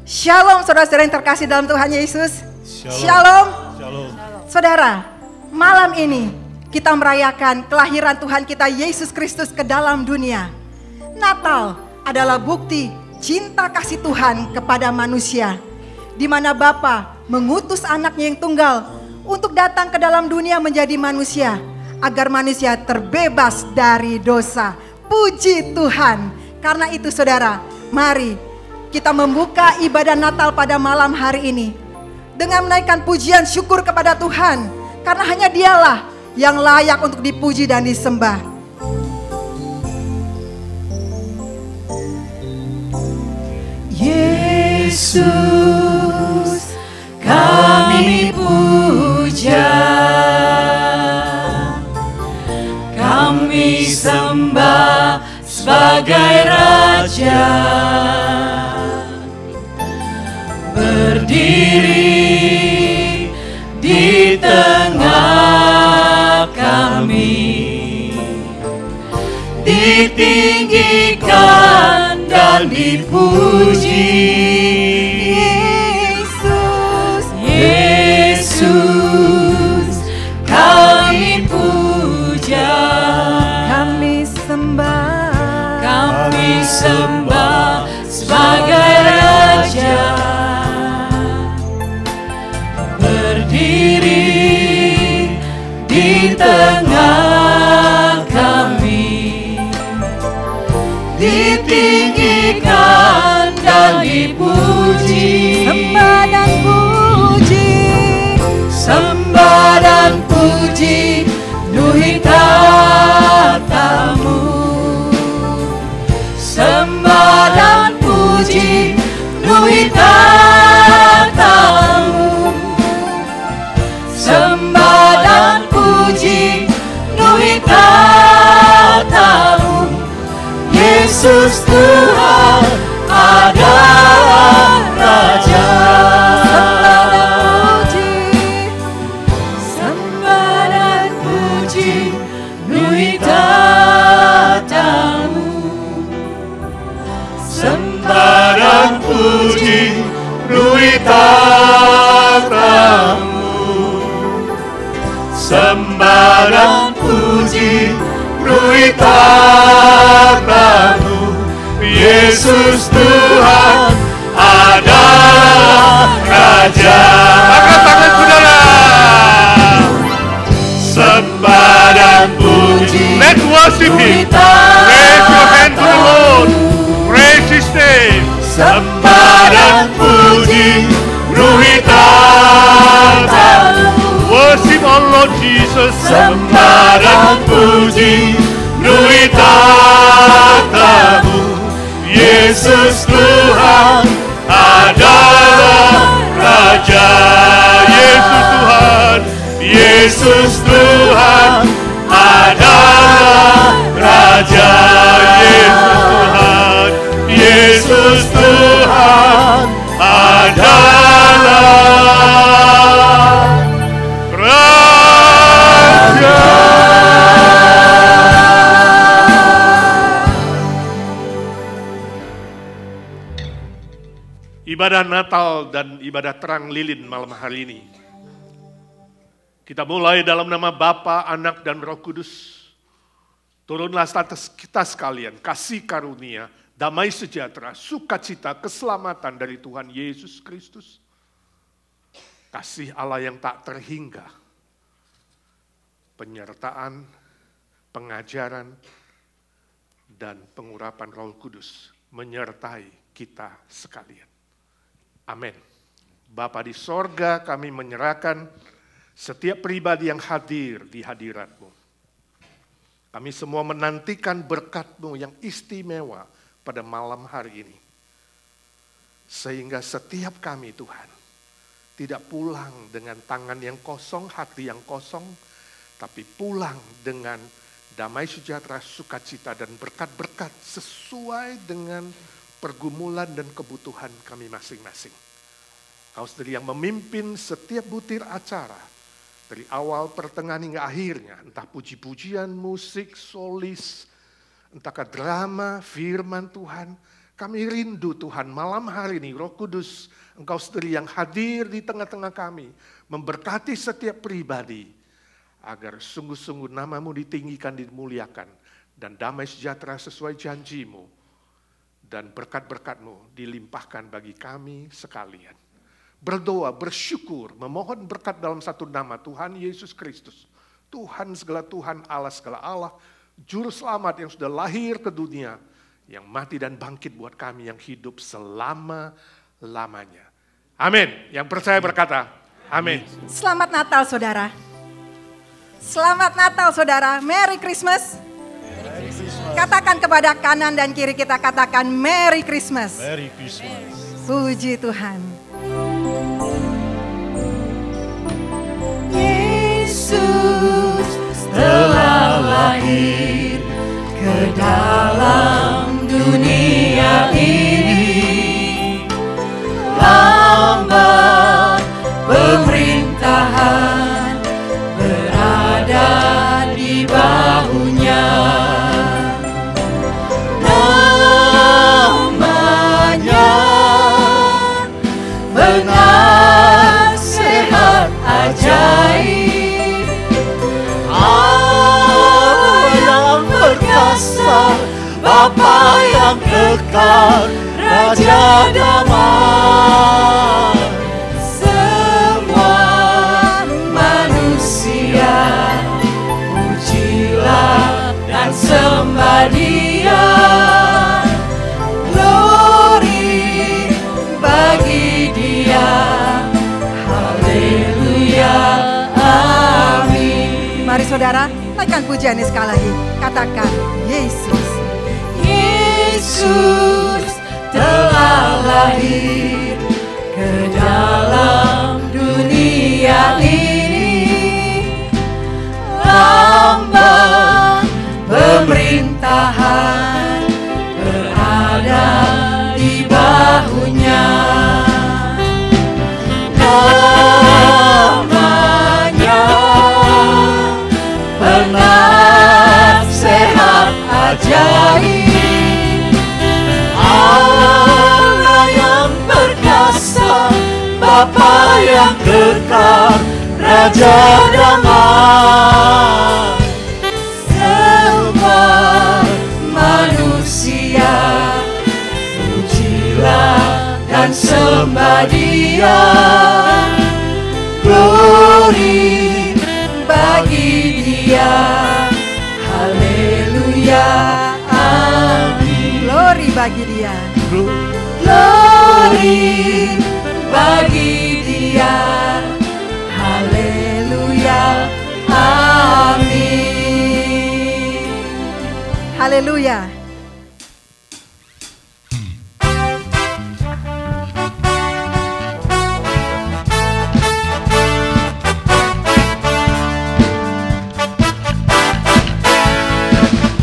Shalom saudara-saudara yang terkasih dalam Tuhan Yesus. Shalom. Shalom. Saudara, malam ini kita merayakan kelahiran Tuhan kita Yesus Kristus ke dalam dunia. Natal adalah bukti cinta kasih Tuhan kepada manusia, di mana Bapa mengutus anaknya yang tunggal untuk datang ke dalam dunia menjadi manusia, agar manusia terbebas dari dosa. Puji Tuhan. Karena itu saudara, mari kita membuka ibadah Natal pada malam hari ini dengan menaikkan pujian syukur kepada Tuhan, karena hanya Dialah yang layak untuk dipuji dan disembah. Yesus, kami puja, kami sembah sebagai Raja. Berdiri di tengah kami, ditinggikan dan dipuji. Yesus, Yesus, kami puja, kami sembah sebagai Raja. Berdiri di tengah kami, ditinggikan dan dipuji. Sembah dan puji, sembah dan puji, penuhi tatamu. Sembah dan puji, penuhi tatamu. Sembah dan puji, penuhi tatamu. Yesus Tuhan adalah Raja. Sembah dan puji, penuhi tatamu. Sembah dan puji, penuhi tatamu. Sembah dan puji, penuhi tatamu. Yesus Tuhan adalah Raja. Angkat tangan saudara. Sembah dan puji, let's worship Him. Raise your hand to the Lord. Praise His name. Sembah dan puji, penuhi tatamu. Worship our Lord Jesus. Sembah dan puji, penuhi tatamu. Yesus Tuhan adalah Raja. Yesus Tuhan, Yesus Tuhan adalah Raja. Yesus Tuhan, Yesus Tuhan adalah Raja. Ibadah Natal dan ibadah terang lilin malam hari ini, kita mulai dalam nama Bapa, Anak, dan Roh Kudus. Turunlah atas kita sekalian kasih karunia, damai sejahtera, sukacita, keselamatan dari Tuhan Yesus Kristus. Kasih Allah yang tak terhingga, penyertaan, pengajaran, dan pengurapan Roh Kudus menyertai kita sekalian. Amin. Bapa di sorga, kami menyerahkan setiap pribadi yang hadir di hadirat-Mu. Kami semua menantikan berkat-Mu yang istimewa pada malam hari ini. Sehingga setiap kami Tuhan tidak pulang dengan tangan yang kosong, hati yang kosong, tapi pulang dengan damai sejahtera, sukacita, dan berkat-berkat sesuai dengan pergumulan dan kebutuhan kami masing-masing. Kau sendiri yang memimpin setiap butir acara, dari awal, pertengahan, hingga akhirnya. Entah puji-pujian, musik, solis, entahkah drama, firman Tuhan, Kami rindu Tuhan malam hari ini, Roh Kudus, Engkau sendiri yang hadir di tengah-tengah kami, memberkati setiap pribadi, agar sungguh-sungguh nama-Mu ditinggikan, dimuliakan, dan damai sejahtera sesuai janji-Mu, dan berkat-berkat-Mu dilimpahkan bagi kami sekalian. Berdoa, bersyukur, memohon berkat dalam satu nama, Tuhan Yesus Kristus, Tuhan segala Tuhan, Allah segala Allah, Juru Selamat yang sudah lahir ke dunia, yang mati dan bangkit buat kami yang hidup selama-lamanya. Amin. Yang percaya berkata, amin. Selamat Natal saudara. Selamat Natal saudara. Merry Christmas. Merry Christmas. Katakan kepada kanan dan kiri kita, katakan Merry Christmas. Merry Christmas. Puji Tuhan. Yesus telah lahir ke dalam dunia ini, lambang pemerintahan berada di bahunya. Namanya penasehat ajaib, Allah yang perkasa, Bapa yang kekal, Raja damai. Semua manusia pujilah dan sembah Dia. Glory bagi Dia. Haleluya. Amin. Mari saudara, naikkan pujiannya sekali lagi. Katakan Yesus. Yesus telah lahir ke dalam dunia ini, lambang pemerintahan berada di bahunya. Namanya penasehat ajaib, Allah yang perkasa, Bapa yang kekal, Raja damai. Semua manusia pujilah dan sembah Dia. Glory bagi Dia. Haleluya. Glory bagi Dia. Glory bagi Dia. Haleluya. Amin. Haleluya.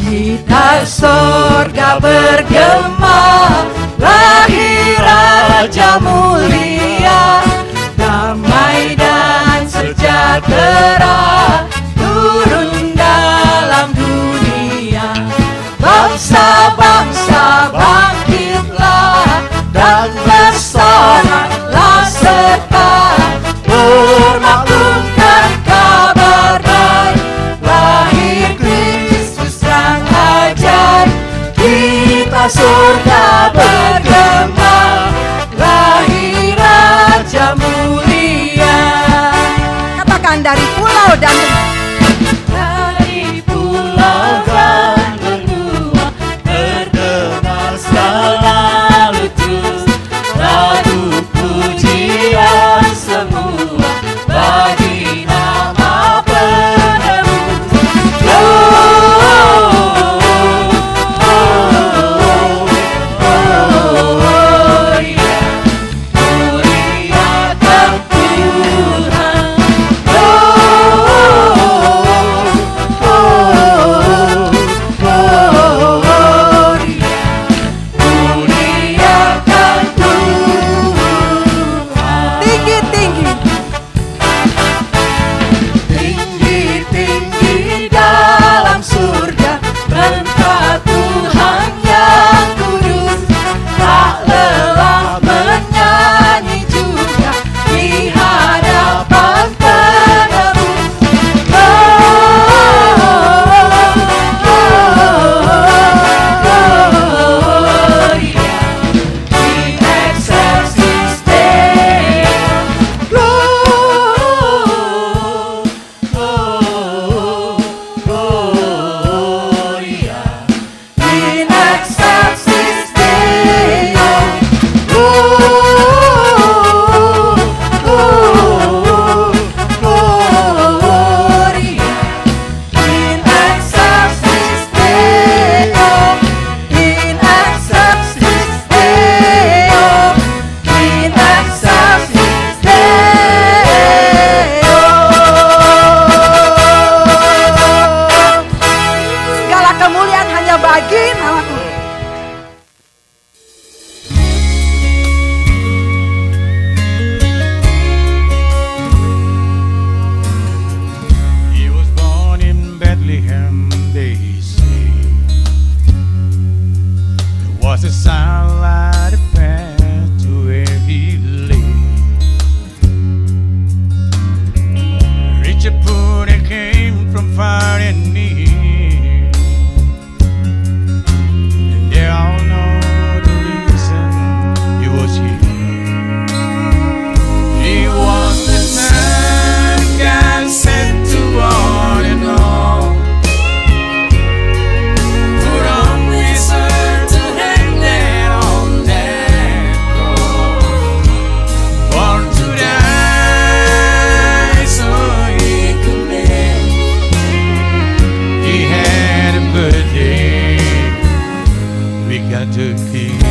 Gitar sorga bergema, lahir Raja mulia, damai dan sejahtera turun dalam dunia. Bangsa-bangsa bangkitlah dan bersoraklah serta bermaklumkan kabar baik, lahir Kristus yang ajaib. Kita surga bergema, lahir Raja mulia. Katakan dari pulau dan Dari pulau dan benua terdengar selalu terus lagu pujian semua bagi nama penebus. sunlight path to where he lay. Rich and poor that came from far and near, and they all know the reason he was here. He was the son God sent to one and all. Put on this earth to hang there on that cross. Born to die so he could live. He had a birthday we got to keep.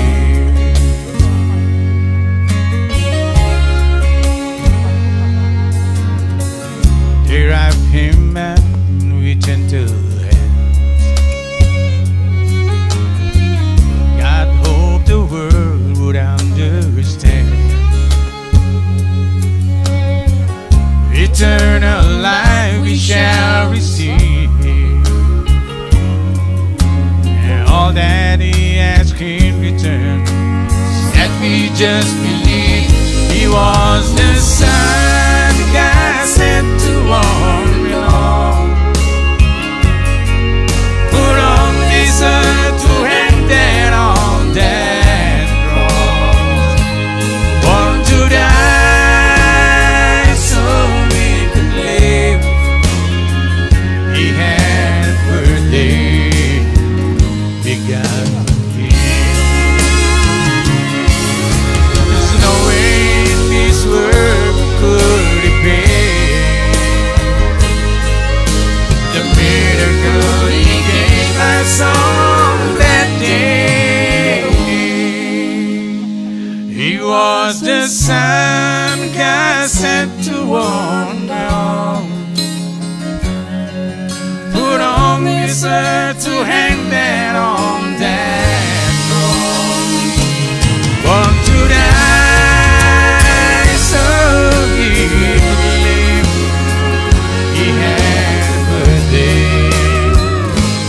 They wrap him and with gentle hands. God hoped the world would understand. Eternal life we shall receive, and all that he asks in return is that we just believe he was the son God sent to all belong. Put on this earth to hang there on that cross. Born to die so we could live. He had a birthday we got to keep. There's no way in this world we could repay the miracle he gave us on that day. He was the son God sent to one girl. Put on this earth to hang there on that cross. Born to die so he could live. He had a birthday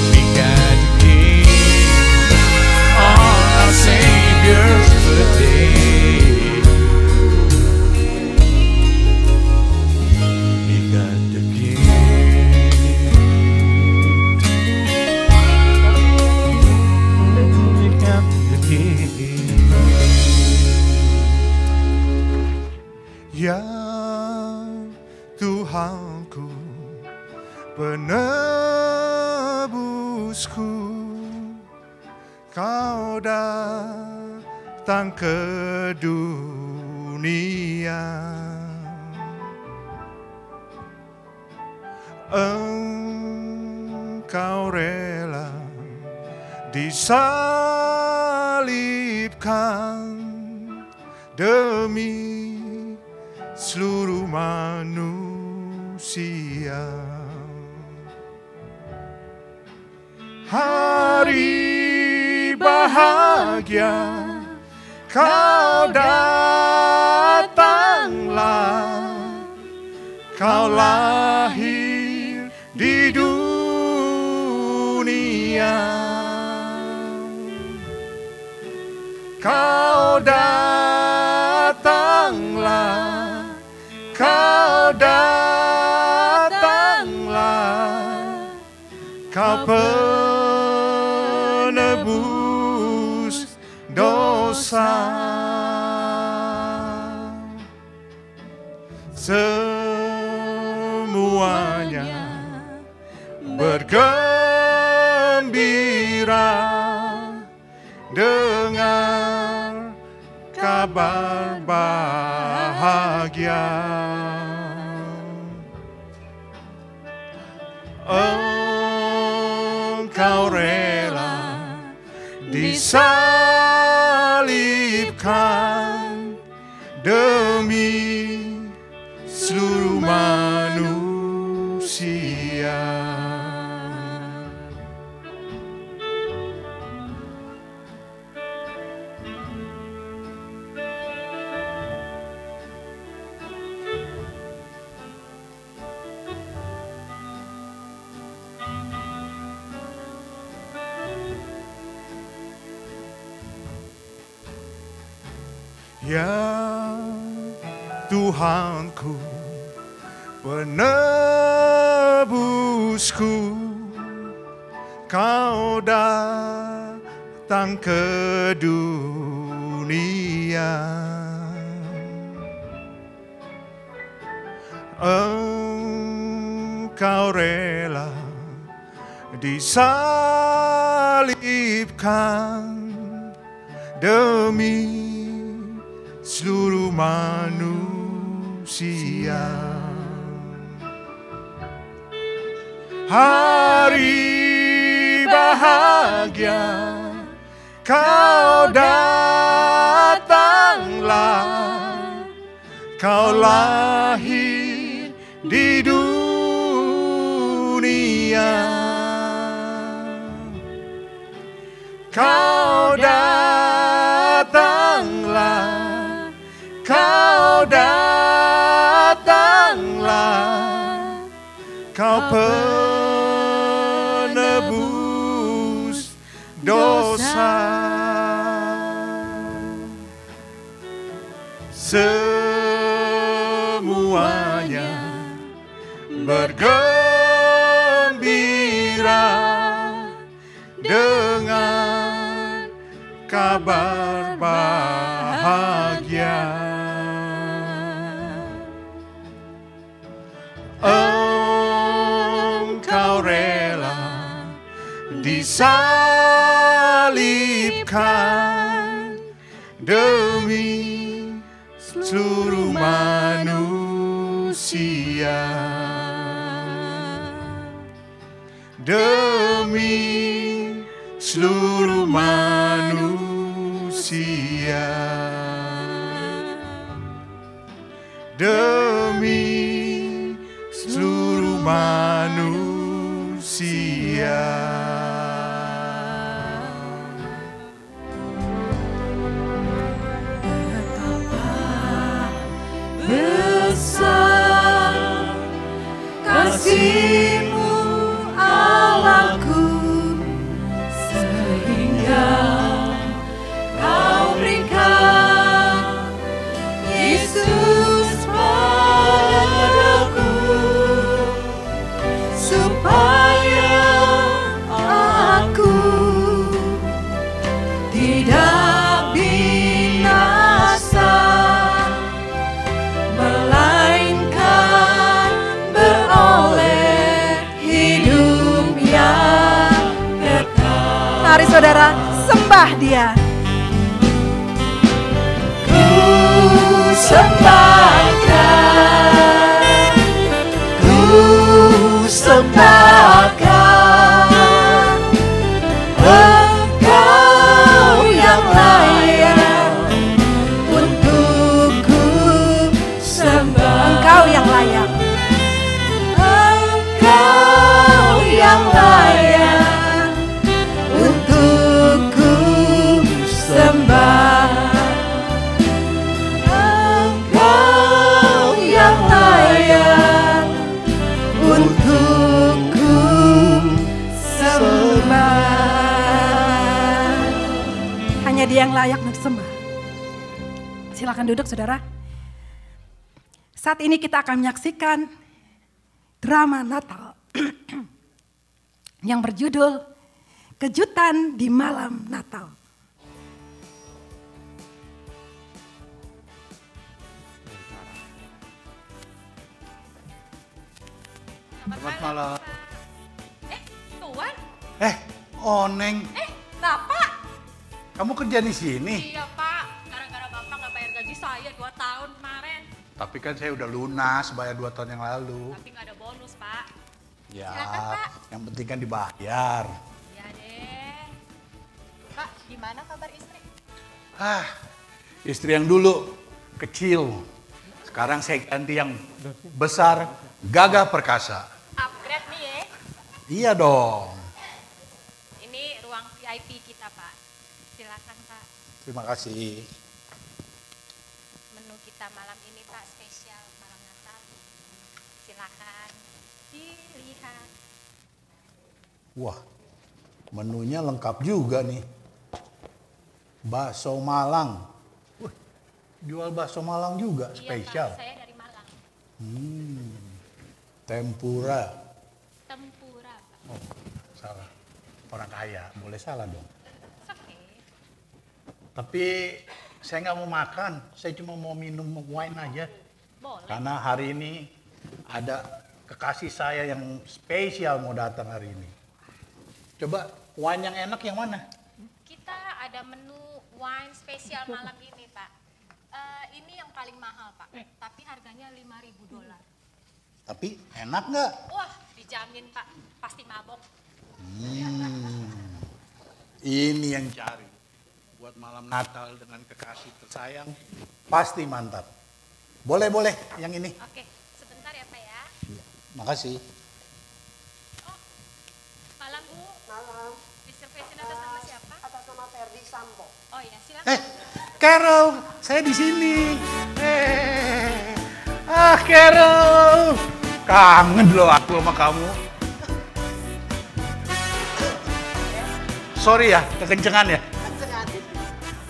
we got to keep on our Savior's birthday. We got to keep. We got to keep. Ya Tuhanku, penebusku, Kau datang ke dunia. Engkau rela disalibkan demi seluruh manusia. Hari bahagia Kau datanglah, Kau lahir di dunia. Kau datanglah, Kau datanglah, Kau penebus dosa. Semuanya bergembira dengar kabar bahagia. Engkau rela disalibkan demi seluruh manusia. Ya Tuhanku, penebusku, Kau datang ke dunia. Engkau rela disalibkan demi seluruh manusia. Hari bahagia Kau datanglah, Kau lahir di dunia. Kau datanglah, Kau datanglah, Kau penebus dosa. Semuanya bergembira dengan kabar bahagia. Engkau rela disalibkan demi seluruh manusia. Demi seluruh manusia. Demi seluruh manusia. Besar kasih-Mu Allahku, sehingga Kau berikan Yesus padaku, supaya aku tidak binasa, melainkan beroleh hidup yang kekal. Mari saudara, sembah Dia. Ku sembahkan, ku sembahkan, Engkau yang layak untuk ku sembah. Engkau yang layak. Engkau yang layak untuk ku sembah. Engkau yang layak untuk ku sembah. Hanya Dia yang layak untuk disembah. Silakan duduk saudara. Saat ini kita akan menyaksikan drama Natal yang berjudul Kejutan di Malam Natal. Selamat malam. Tuan? Oneng, Bapak? kamu kerja di sini? Iya, Pak. Gara-gara Bapak nggak bayar gaji saya 2 tahun kemarin. Tapi kan saya udah lunas bayar 2 tahun yang lalu. Tapi nggak ada bonus, Pak. Ya, Silakan, Pak. yang penting kan dibayar. Iya deh. Pak, gimana kabar istri? Istri yang dulu kecil, sekarang saya ganti yang besar, gagah perkasa. Upgrade nih ya. Iya dong. Ini ruang VIP kita, Pak. Silakan, Pak. Terima kasih. Menu kita malam ini, Pak, spesial malam Natal. Silakan dilihat. Wah, menunya lengkap juga nih. Bakso Malang. Wih, Jual bakso Malang juga, Iya, spesial. Pak, saya dari Malang. Tempura. Tempura, Pak. Oh, salah. Orang kaya, boleh salah dong. Oke. Tapi saya nggak mau makan, saya cuma mau minum wine aja. Boleh. Karena hari ini ada kekasih saya yang spesial mau datang hari ini. Coba wine yang enak yang mana? Kita ada menu wine spesial malam ini, Pak. Ini yang paling mahal, Pak. Tapi harganya $5.000. Tapi enak nggak? Wah, dijamin, Pak. Pasti mabok. Ini yang cari. Buat malam Natal dengan kekasih tersayang, pasti mantap. Boleh, yang ini. Oke, sebentar ya, Pak ya. Makasih. Malam, Bu. Malam, Reservation atas nama siapa? atas nama Ferdi Sambo. Oh ya, silakan. Carol, saya di sini. Carol. Kangen loh aku sama kamu. Sorry ya, kekencengan ya.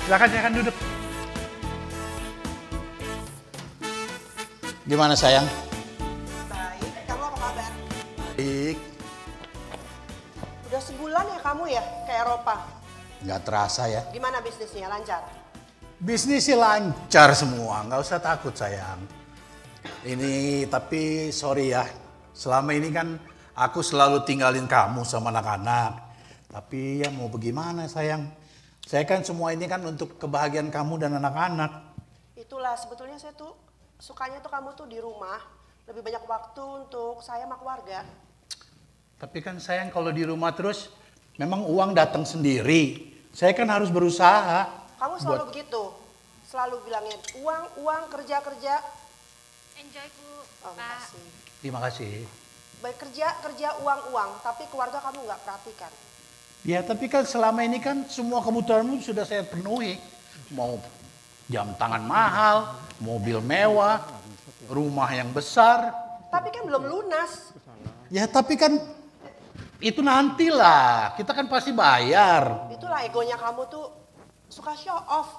Silakan duduk. Gimana sayang? Baik, kamu apa kabar? Baik. Udah sebulan ya kamu ya ke Eropa? Nggak terasa ya. Gimana bisnisnya, lancar? Bisnis sih lancar semua, nggak usah takut sayang. Ini tapi sorry ya, selama ini kan aku selalu tinggalin kamu sama anak-anak. Tapi ya mau bagaimana sayang, saya kan semua ini kan untuk kebahagiaan kamu dan anak-anak. Itulah sebetulnya saya tuh sukanya tuh kamu tuh di rumah, lebih banyak waktu untuk saya sama keluarga. Tapi kan sayang kalau di rumah terus, memang uang datang sendiri. Saya kan harus berusaha. Kamu selalu begitu, selalu bilangin uang, kerja. Enjoy, Bu. Oh, Pak. makasih. Terima kasih. Baik kerja, uang, tapi keluarga kamu nggak perhatikan. Ya tapi kan selama ini kan semua kebutuhanmu sudah saya penuhi. Mau jam tangan mahal, mobil mewah, rumah yang besar. Tapi kan belum lunas. Ya tapi kan itu nantilah, kita kan pasti bayar. Itulah egonya kamu tuh suka show off.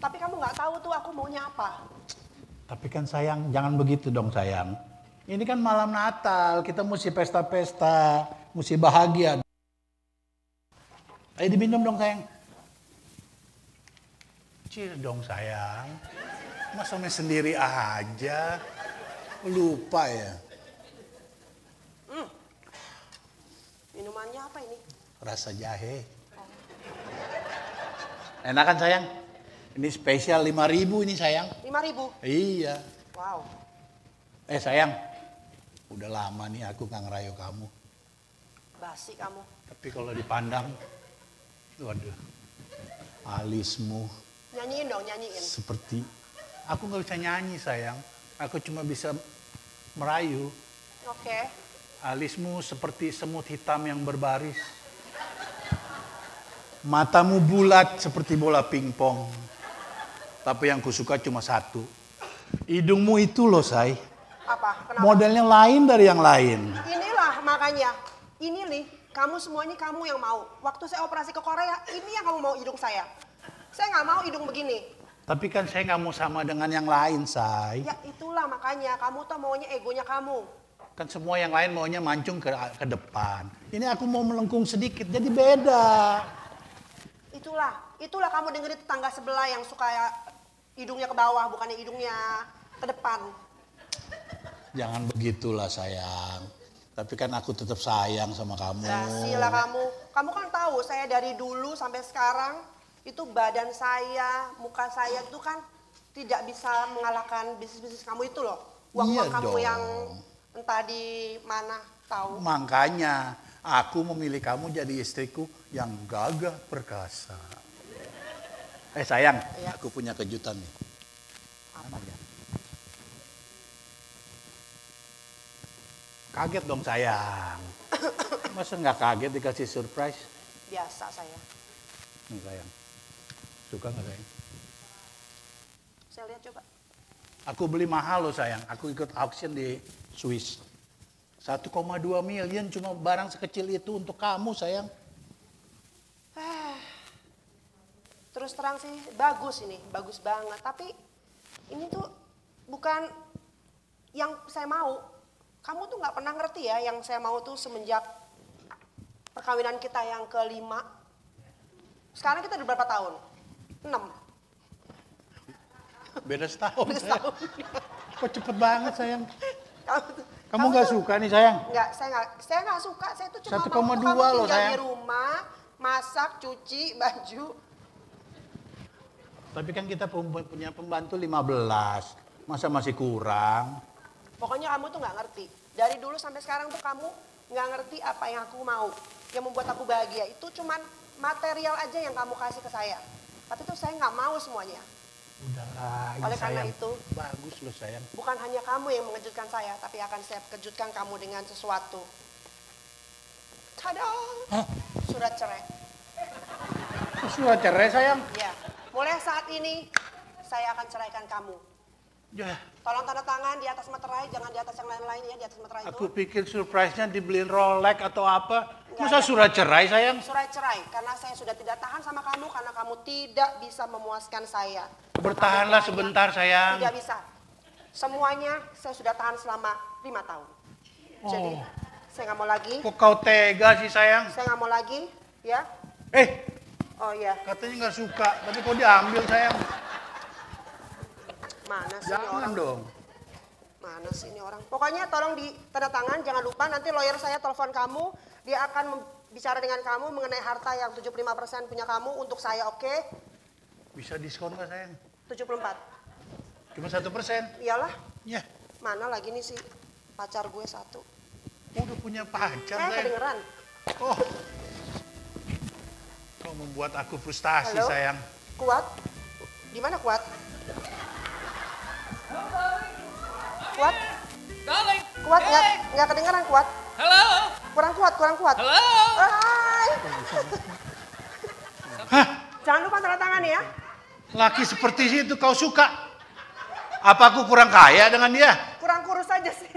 Tapi kamu nggak tahu tuh aku maunya apa. Tapi kan sayang, jangan begitu dong sayang. Ini kan malam Natal, kita mesti pesta-pesta, mesti bahagia. Ayo diminum dong sayang. Cheers dong sayang. Masa main sendiri aja? Lupa ya. Minumannya apa ini? Rasa jahe. Enak kan sayang? Ini spesial 5.000 ini sayang. 5.000? Iya. Wow. Sayang, udah lama nih aku gak ngerayu kamu. Basi kamu. Tapi kalau dipandang, waduh, alismu Nyanyiin dong, nyanyiin. seperti, aku gak bisa nyanyi sayang. Aku cuma bisa merayu. Oke. Alismu seperti semut hitam yang berbaris. Matamu bulat seperti bola pingpong. Tapi yang kusuka cuma satu. Hidungmu itu loh say. Apa? Kenapa? Modelnya lain dari yang lain. Inilah makanya. Ini nih, kamu semua ini kamu yang mau. Waktu saya operasi ke Korea, ini yang kamu mau hidung saya. Saya nggak mau hidung begini. Tapi kan saya nggak mau sama dengan yang lain say. Ya itulah makanya, kamu tuh maunya egonya kamu. Kan semua yang lain maunya mancung ke depan. Ini aku mau melengkung sedikit, jadi beda. Itulah kamu dengerin tetangga sebelah yang suka hidungnya ke bawah, bukannya hidungnya ke depan. Jangan begitulah sayang. Tapi kan aku tetap sayang sama kamu. Basilah kamu. Kamu kan tahu saya dari dulu sampai sekarang itu badan saya, muka saya itu kan tidak bisa mengalahkan bisnis-bisnis kamu itu loh. Uang-uang Iya kamu dong. yang entah di mana tahu. Makanya aku memilih kamu jadi istriku yang gagah perkasa. Sayang, Iya. aku punya kejutan nih. Apa? Kaget dong sayang. Masa nggak kaget dikasih surprise? Biasa saya. Nih sayang. Suka nggak sayang? Saya lihat coba. Aku beli mahal loh sayang. Aku ikut auction di Swiss. 1,2 miliar cuma barang sekecil itu untuk kamu sayang. Terus terang sih bagus ini, bagus banget. Tapi ini tuh bukan yang saya mau. Kamu tuh nggak pernah ngerti ya yang saya mau tuh semenjak perkawinan kita yang ke-5. Sekarang kita udah berapa tahun? 6. Beda setahun. Beda sayang. setahun. Kok cepet banget sayang. Kamu nggak suka nih sayang? Enggak, saya nggak suka. Saya tuh cuma 1,2 mau kamu loh, tinggal sayang. di rumah, masak, cuci, baju. Tapi kan kita punya pembantu 15. Masa masih kurang? Pokoknya kamu tuh nggak ngerti. Dari dulu sampai sekarang tuh kamu nggak ngerti apa yang aku mau. Yang membuat aku bahagia itu cuman material aja yang kamu kasih ke saya. Tapi tuh saya nggak mau semuanya. Udahlah, Oleh karena sayang. itu, Bagus loh sayang. bukan hanya kamu yang mengejutkan saya, tapi akan saya kejutkan kamu dengan sesuatu. Tada! Surat cerai. Surat cerai sayang. Ya, mulai saat ini saya akan ceraikan kamu. Ya, Tolong tanda tangan di atas materai, jangan di atas yang lain-lain ya, di atas materai aku itu. pikir surprise-nya dibeliin Rolex atau apa. Nggak Masa ada. surat cerai sayang? Surat cerai, karena saya sudah tidak tahan sama kamu, karena kamu tidak bisa memuaskan saya. Bertahanlah sebentar sayang. Tidak bisa. Semuanya saya sudah tahan selama 5 tahun. Jadi, saya nggak mau lagi. Kok kau tega sih sayang? Saya nggak mau lagi, ya. Oh iya, Katanya nggak suka, tapi kok diambil sayang? mana sih ini Jangan orang? dong. Mana sih ini orang? Pokoknya tolong di tanda tangan, jangan lupa nanti lawyer saya telepon kamu, dia akan bicara dengan kamu mengenai harta yang 75% punya kamu untuk saya, oke? Bisa diskon nggak sayang? 74. Cuma 1%. Iyalah, Ya, mana lagi nih si pacar gue satu. udah punya pacar sayang. Kedengeran. Oh, kau membuat aku frustasi Halo? sayang. Kuat? Di mana Kuat? Kuat? Darling. Kuat nggak kedengeran Kuat? Hello. Kurang kuat, kurang kuat. Hello. Hai. Hah, Jangan lupa tanda tangan ya. laki seperti itu kau suka? Apa aku kurang kaya dengan dia? Kurang kurus aja sih.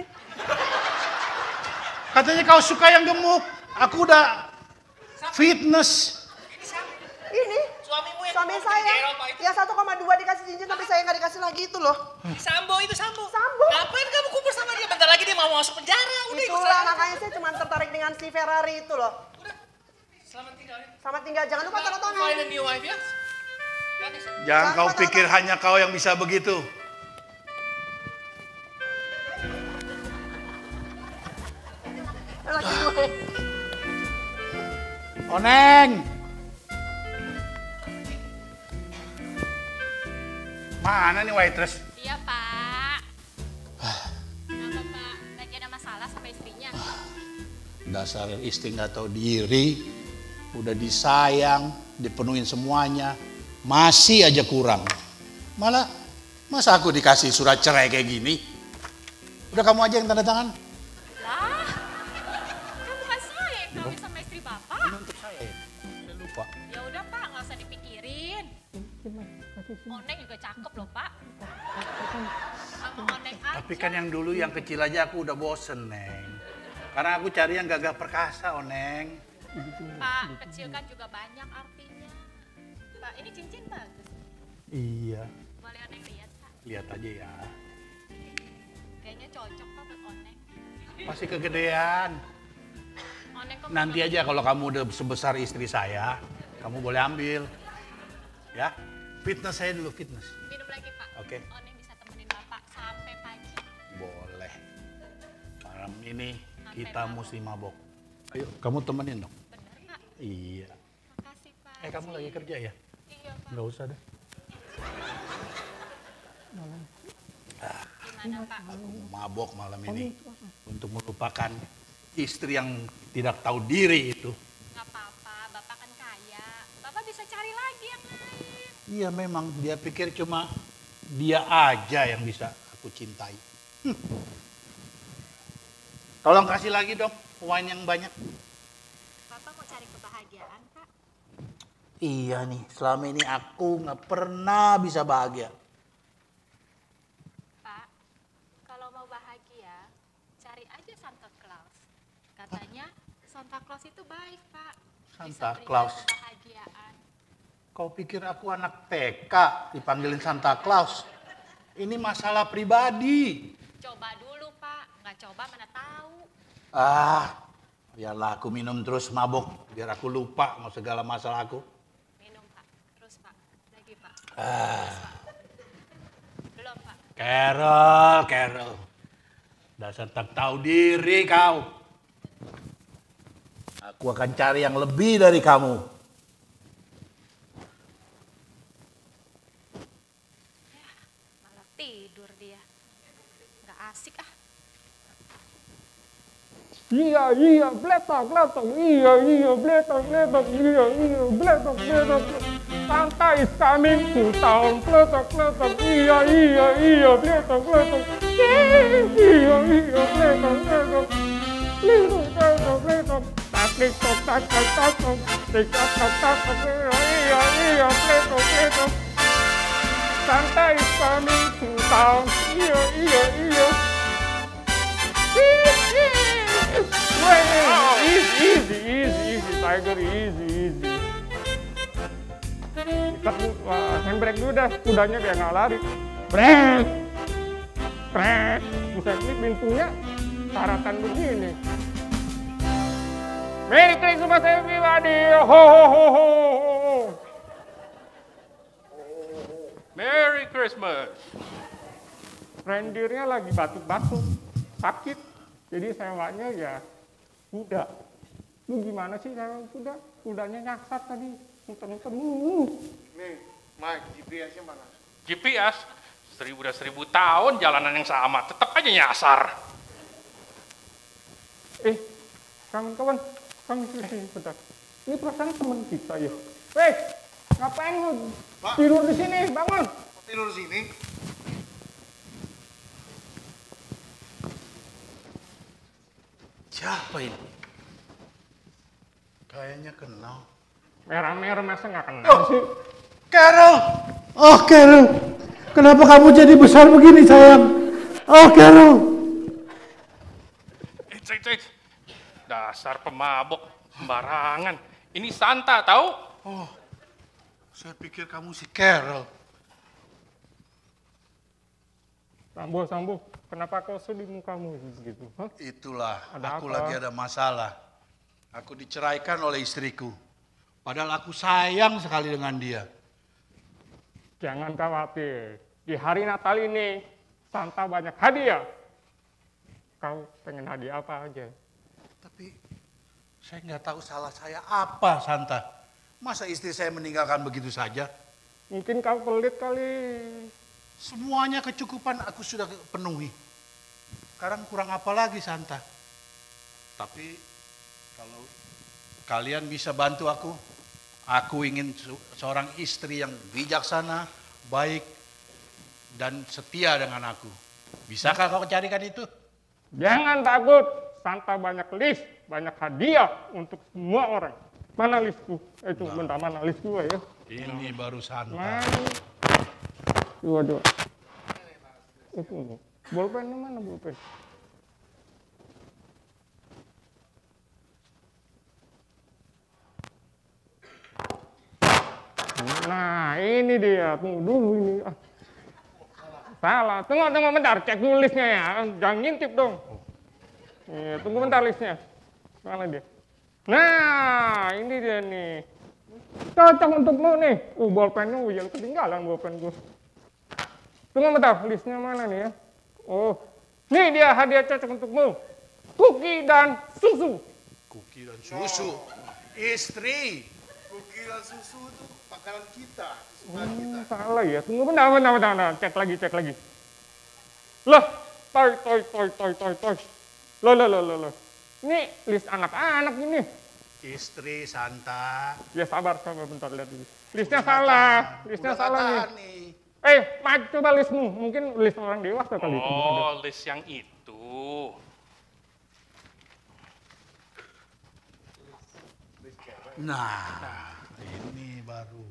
Katanya kau suka yang gemuk. Aku udah fitness. Ini Suamimu yang suami mau saya pergi ke Eropa itu. ya 1,2 dikasih cincin tapi saya nggak dikasih lagi itu loh. Sambo itu Sambo. Sambo. Ngapain kamu kumpul sama dia? Bentar lagi dia mau masuk penjara. Udah ikut Itulah saya. makanya saya cuma tertarik dengan si Ferrari itu loh. Selamat tinggal. ya. Selamat tinggal, jangan lupa tanda tangan. Find a new wife ya. Gratis. Jangan kau lupa pikir tanda- hanya kau yang bisa begitu. Lagi gue. Oneng. Mana nih waitress? Iya Pak. Kenapa Pak? Lagi ada masalah sama istrinya? Dasar istri nggak tahu diri, udah disayang, dipenuhin semuanya, masih aja kurang. Malah, masa aku dikasih surat cerai kayak gini? Udah kamu aja yang tanda tangan. Lah, kan bukan saya yang kawin sama istri Bapak. Ini untuk saya ya? Saya lupa. Ya udah Pak, nggak usah dipikirin. Oneng juga cakep loh Pak. Sama Oneng aja. Tapi kan yang dulu yang kecil aja aku udah bosen, Neng. Karena aku cari yang gagah perkasa, Oneng. Pak, kecil kan juga banyak artinya. Pak, ini cincin bagus. Iya, Boleh Oneng lihat Pak? lihat aja ya. Kayaknya cocok Pak buat Oneng. Pasti kegedean. Oneng kok Nanti aja kalau kamu udah sebesar istri saya, kamu boleh ambil. Ya, fitness saya dulu, fitness. minum lagi Pak. Oke. Oneng bisa temenin Bapak sampai pagi. Boleh. Malam ini Sampai kita mabok. mesti mabok. Ayo, kamu temenin dong. Bener Pak? Iya. Makasih Pak. Kamu lagi kerja ya? Iya Pak. Nggak usah deh. Gimana Pak? Aku mabok malam ini untuk melupakan istri yang tidak tahu diri itu. Nggak apa-apa, Bapak kan kaya. Bapak bisa cari lagi yang lain. Iya memang dia pikir cuma dia aja yang bisa aku cintai. Tolong kasih lagi dong wine yang banyak. Bapak mau cari kebahagiaan Pak? Iya nih, selama ini aku nggak pernah bisa bahagia. Pak, kalau mau bahagia, cari aja Santa Claus. Katanya Santa Claus itu baik Pak. Bisa Santa berikan Claus? kebahagiaan. Kau pikir aku anak TK dipanggilin Santa Claus? Ini masalah pribadi. Coba dulu, Pak. Nggak coba mana tahu. Biarlah aku minum terus mabuk. Biar aku lupa mau segala masalah aku. Minum, Pak. Terus, Pak. Lagi, Pak. Belum, Pak. Carol. Dasar tak tahu diri kau. Aku akan cari yang lebih dari kamu. Malah tidur dia. Nggak asik ah. Iya, bletok, iya, bletok, iya, bletok. Santa is coming to town, bletok, iya, bletok. Iya, bletok. Bletok. Tak, iya, bletok. Santa is coming to town, iya. Easy, Tiger, easy. Ikat handbrake dulu dah, kudanya kayak nggak lari. Brek. Buset, ini pintunya karatan begini. Merry Christmas everybody, ho. Merry Christmas. Rendirnya lagi batuk-batuk, sakit. Jadi sewanya ya kuda. Lu gimana sih sewa kuda? Kudanya nyasar tadi, muter-muter. Nih, Mike, GPS-nya mana? GPS 1000 tahun jalanan yang sama, tetap aja nyasar. Kawan-kawan, sini bentar. Ini perasaan teman kita ya. Weh, ngapain lu tidur di sini? Bangun. Tidur di sini? Siapa ini? Kayaknya kenal. Merah-merah masa nggak kenal sih? Carol! Oh, Carol. Kenapa kamu jadi besar begini, sayang? Oh, Carol. Cek. Dasar pemabok sembarangan. Ini Santa, tahu? Oh, saya pikir kamu si Carol. Sambo, kenapa kau sedih mukamu begitu? Hah? Itulah, Ada aku apa? lagi ada masalah. Aku diceraikan oleh istriku. Padahal aku sayang sekali dengan dia. Jangan khawatir. Di hari Natal ini, Santa banyak hadiah. Kau pengen hadiah apa aja? Tapi saya nggak tahu salah saya apa, Santa. Masa istri saya meninggalkan begitu saja? Mungkin kau pelit kali. Semuanya kecukupan aku sudah penuhi. Sekarang kurang apa lagi, Santa? Tapi kalau kalian bisa bantu aku ingin seorang istri yang bijaksana, baik, dan setia dengan aku. Bisakah kau carikan itu? Jangan takut, Santa banyak list, banyak hadiah untuk semua orang. Mana listku? Itu bentar, mana listku ya? Ini baru Santa. Mana? Dua. Itu bolpennya mana bolpen? Nah, ini dia. Tunggu dulu ini. Salah. Tunggu bentar. Cek dulu listnya ya. Jangan ngintip dong. Tunggu bentar listnya. Mana dia? Nah, ini dia nih. Cocok untukmu nih. Bolpennya yang ketinggalan bolpen gue. Tunggu bentar. Listnya mana nih ya? Oh, nih dia hadiah cocok untukmu. Kuki dan susu. Kuki dan susu. Istri. Kuki dan susu itu makanan kita. Salah ya. Tunggu bentar. Cek lagi. Loh, toy. Loh. Ini list anak-anak ini. Istri, Santa. Ya sabar bentar lihat dulu. Listnya salah. Nih. Mike, coba listmu. Mungkin list orang dewasa kali itu. Oh, list yang itu. Nah, ini baru.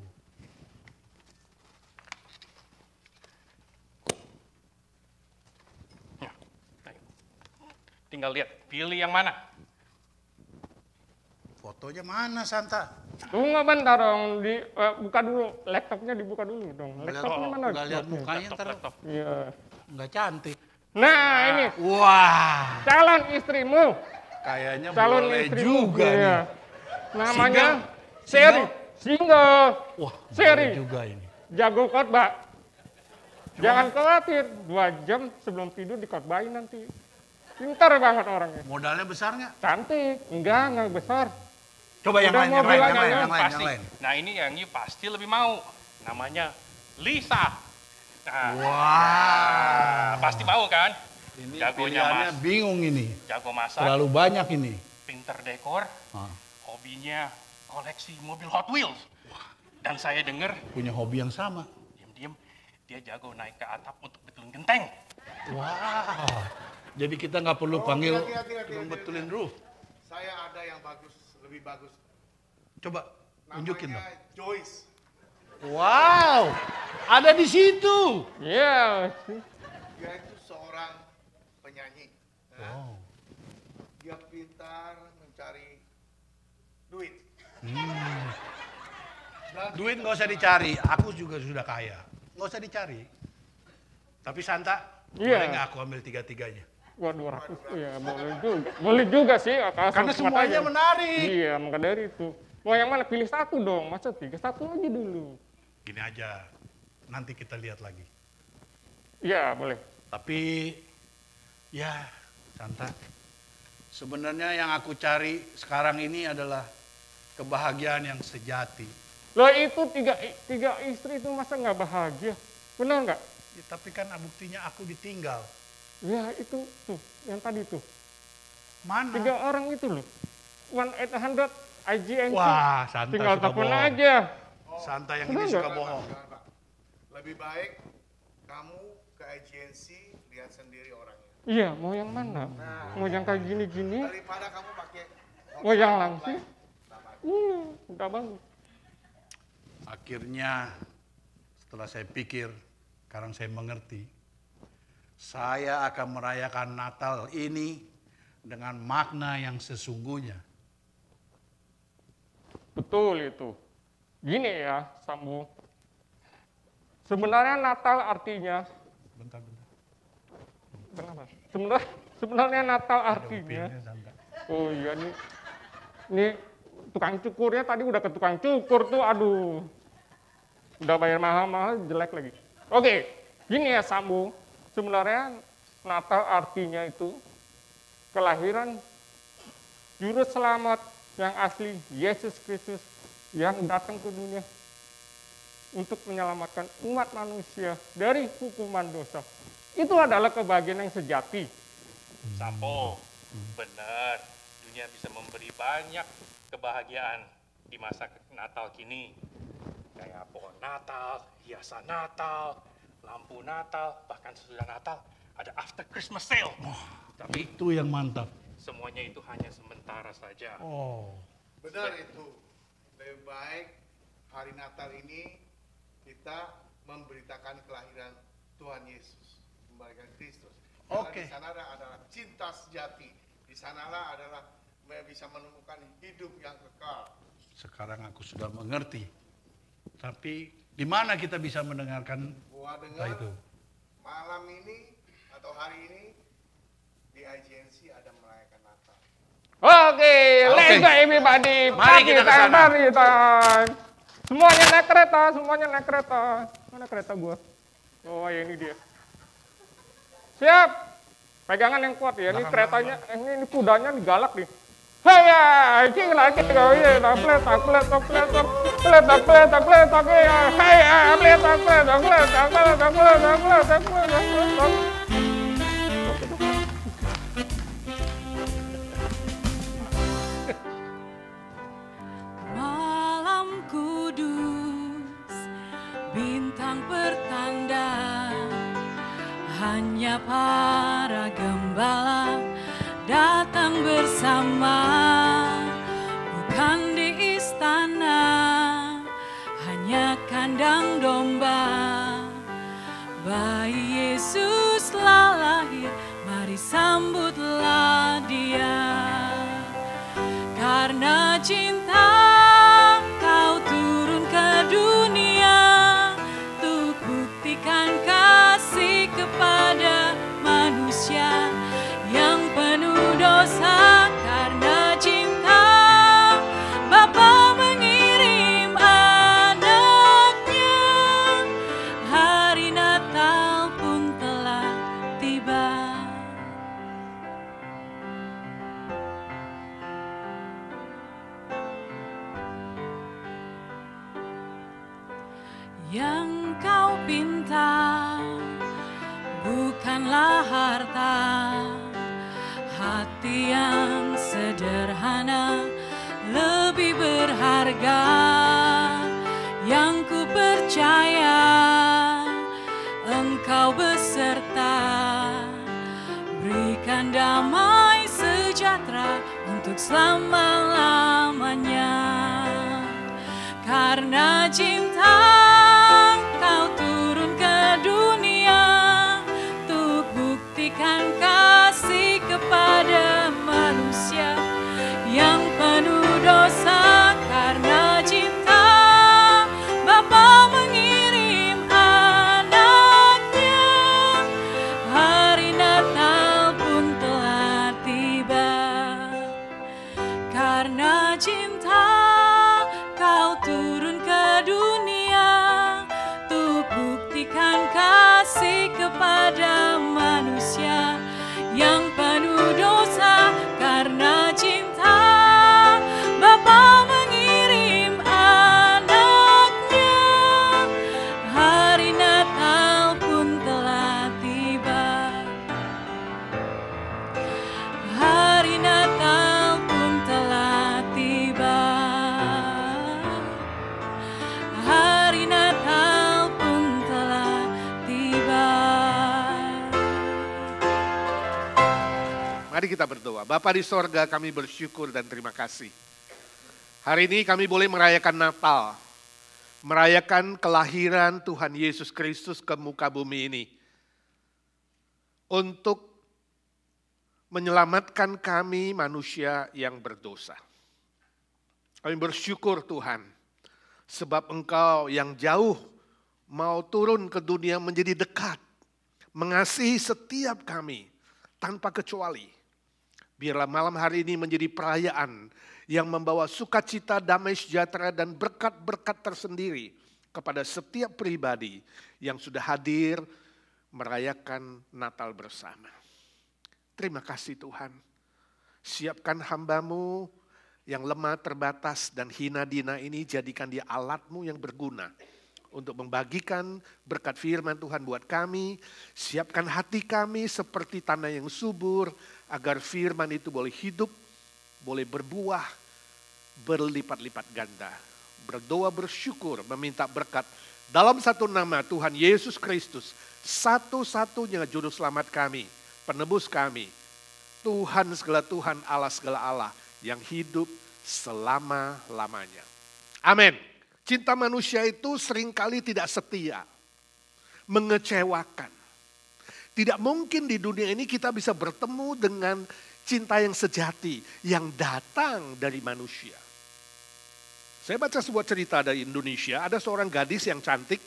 Tinggal lihat, pilih yang mana. fotonya mana Santa? Tunggu bentar dong, buka dulu, laptopnya dibuka dulu dong. Laptopnya mana? Nggak lihat mukanya ntar. Iya. Nggak cantik. Nah ini. Wah. Calon istrimu. Kayaknya calon boleh istrimu. juga Iya. nih. Namanya Seri. Single. Wah, Seri. juga ini. Jago khotbah. Jangan khawatir, 2 jam sebelum tidur dikhotbahin nanti. Pintar banget orangnya. Modalnya besar nggak? Cantik. Enggak besar. Coba yang lain, yang lain. Nah ini yang ini pasti lebih mau. Namanya Lisa. Nah, Wah. pasti mau kan? Ini jagonya pilihannya bingung ini. Jago masak. Terlalu banyak ini. Pinter dekor. Hobinya koleksi mobil Hot Wheels. Dan saya dengar punya hobi yang sama. Diam-diam dia jago naik ke atap untuk betulin genteng. Wow. Jadi kita nggak perlu panggil betulin roof. Saya ada yang bagus, lebih bagus. Coba tunjukin dong. Joyce. Wow, ada di situ. Iya. Dia itu seorang penyanyi. Wow. Dia pintar mencari duit. Duit nggak usah dicari, aku juga sudah kaya. Nggak usah dicari. Tapi Santa, boleh nggak aku ambil 3-3-nya? Wah 200, ya boleh juga. Boleh juga sih. Karena semuanya menarik. Iya, maka dari itu. Mau yang mana? Pilih satu dong, masa 3? Satu aja dulu. Gini aja, nanti kita lihat lagi. Iya, boleh. Tapi, ya Santa, sebenarnya yang aku cari sekarang ini adalah kebahagiaan yang sejati. Loh itu tiga istri itu masa nggak bahagia? Benar nggak? Ya, tapi kan buktinya aku ditinggal. Ya itu tuh, yang tadi tuh. Mana? 3 orang itu loh. 1-800 IGNC. Wah, Santa tinggal suka telepon bohong. aja. Santa yang ini suka bohong. Lebih baik kamu ke agensi lihat sendiri orangnya. Iya, mau yang mana? Mau yang kayak gini-gini? Daripada kamu pakai. Mau yang langsung? Udah bagus. Akhirnya setelah saya pikir, sekarang saya mengerti. Saya akan merayakan Natal ini dengan makna yang sesungguhnya. Betul itu. Gini ya, Sambu. Sebenarnya Natal artinya. Bentar. Kenapa? Sebenarnya Natal artinya. Oh iya nih tukang cukurnya tadi udah ke tukang cukur tuh, aduh. Udah bayar mahal-mahal, jelek lagi. Oke, gini ya Sambu. Sebenarnya Natal artinya itu kelahiran Juru Selamat yang asli, Yesus Kristus, yang datang ke dunia untuk menyelamatkan umat manusia dari hukuman dosa. Itu adalah kebahagiaan yang sejati. Sampo, benar. Dunia bisa memberi banyak kebahagiaan di masa Natal kini. Kayak pohon Natal, hiasan Natal, lampu Natal, bahkan sesudah Natal ada after Christmas sale. Tapi itu yang mantap. Semuanya itu hanya sementara saja. Benar itu. Lebih baik hari Natal ini kita memberitakan kelahiran Tuhan Yesus, kembalikan Kristus. Karena di sana adalah cinta sejati. Di sanalah adalah bisa menemukan hidup yang kekal. Sekarang aku sudah mengerti. Tapi di mana kita bisa mendengarkan itu? Malam ini atau hari ini di IGNC ada merayakan Natal. Oke, let's go everybody. Mari kita ke sana. Semuanya naik kereta. Mana kereta gua? Oh, ya ini dia. Siap. Pegangan yang kuat ya. Ini keretanya, ini kudanya digalak nih. Hey, cing lagi kau ya, taplet. Malam kudus, bintang pertanda, hanya para gembala datang bersama, bukan di istana, hanya kandang domba. Bayi Yesuslah lahir, mari sambutlah dia. Karena cinta kau turun ke dunia untuk buktikan kasih kepada manusia yang penuh dosa. Karena cinta Bapa mengirim anaknya, hari Natal pun telah tiba. Yang kau pinta bukanlah harta, hati yang sederhana lebih berharga. Yang ku percaya engkau beserta, berikan damai sejahtera untuk selama-lamanya. Karena cinta kau turun ke dunia untuk buktikan kasih kepada manusia yang penuh dosa. Karena cinta Bapa mengirim anaknya, hari Natal pun telah tiba. Karena cinta kau turun ke dunia untuk buktikan kasih kepada manusia yang penuh dosa. Karena cinta Bapa mengirim anaknya, hari Natal pun telah tiba. Hari Natal pun telah tiba. Hari Natal pun telah tiba. Mari kita berdoa. Bapa di sorga, kami bersyukur dan terima kasih. Hari ini kami boleh merayakan Natal. Merayakan kelahiran Tuhan Yesus Kristus ke muka bumi ini. Untuk menyelamatkan kami manusia yang berdosa. Kami bersyukur Tuhan. Sebab Engkau yang jauh mau turun ke dunia menjadi dekat. Mengasihi setiap kami tanpa kecuali. Biarlah malam hari ini menjadi perayaan yang membawa sukacita, damai sejahtera dan berkat-berkat tersendiri kepada setiap pribadi yang sudah hadir merayakan Natal bersama. Terima kasih Tuhan. Siapkan hamba-Mu yang lemah, terbatas dan hina dina ini, jadikan dia alat-Mu yang berguna untuk membagikan berkat firman Tuhan buat kami. Siapkan hati kami seperti tanah yang subur, agar firman itu boleh hidup, boleh berbuah, berlipat-lipat ganda. Berdoa bersyukur, meminta berkat dalam satu nama Tuhan Yesus Kristus, satu-satunya juru selamat kami, penebus kami, Tuhan segala Tuhan, Allah segala Allah, yang hidup selama-lamanya. Amin. Cinta manusia itu seringkali tidak setia, mengecewakan. Tidak mungkin di dunia ini kita bisa bertemu dengan cinta yang sejati, yang datang dari manusia. Saya baca sebuah cerita dari Indonesia, ada seorang gadis yang cantik,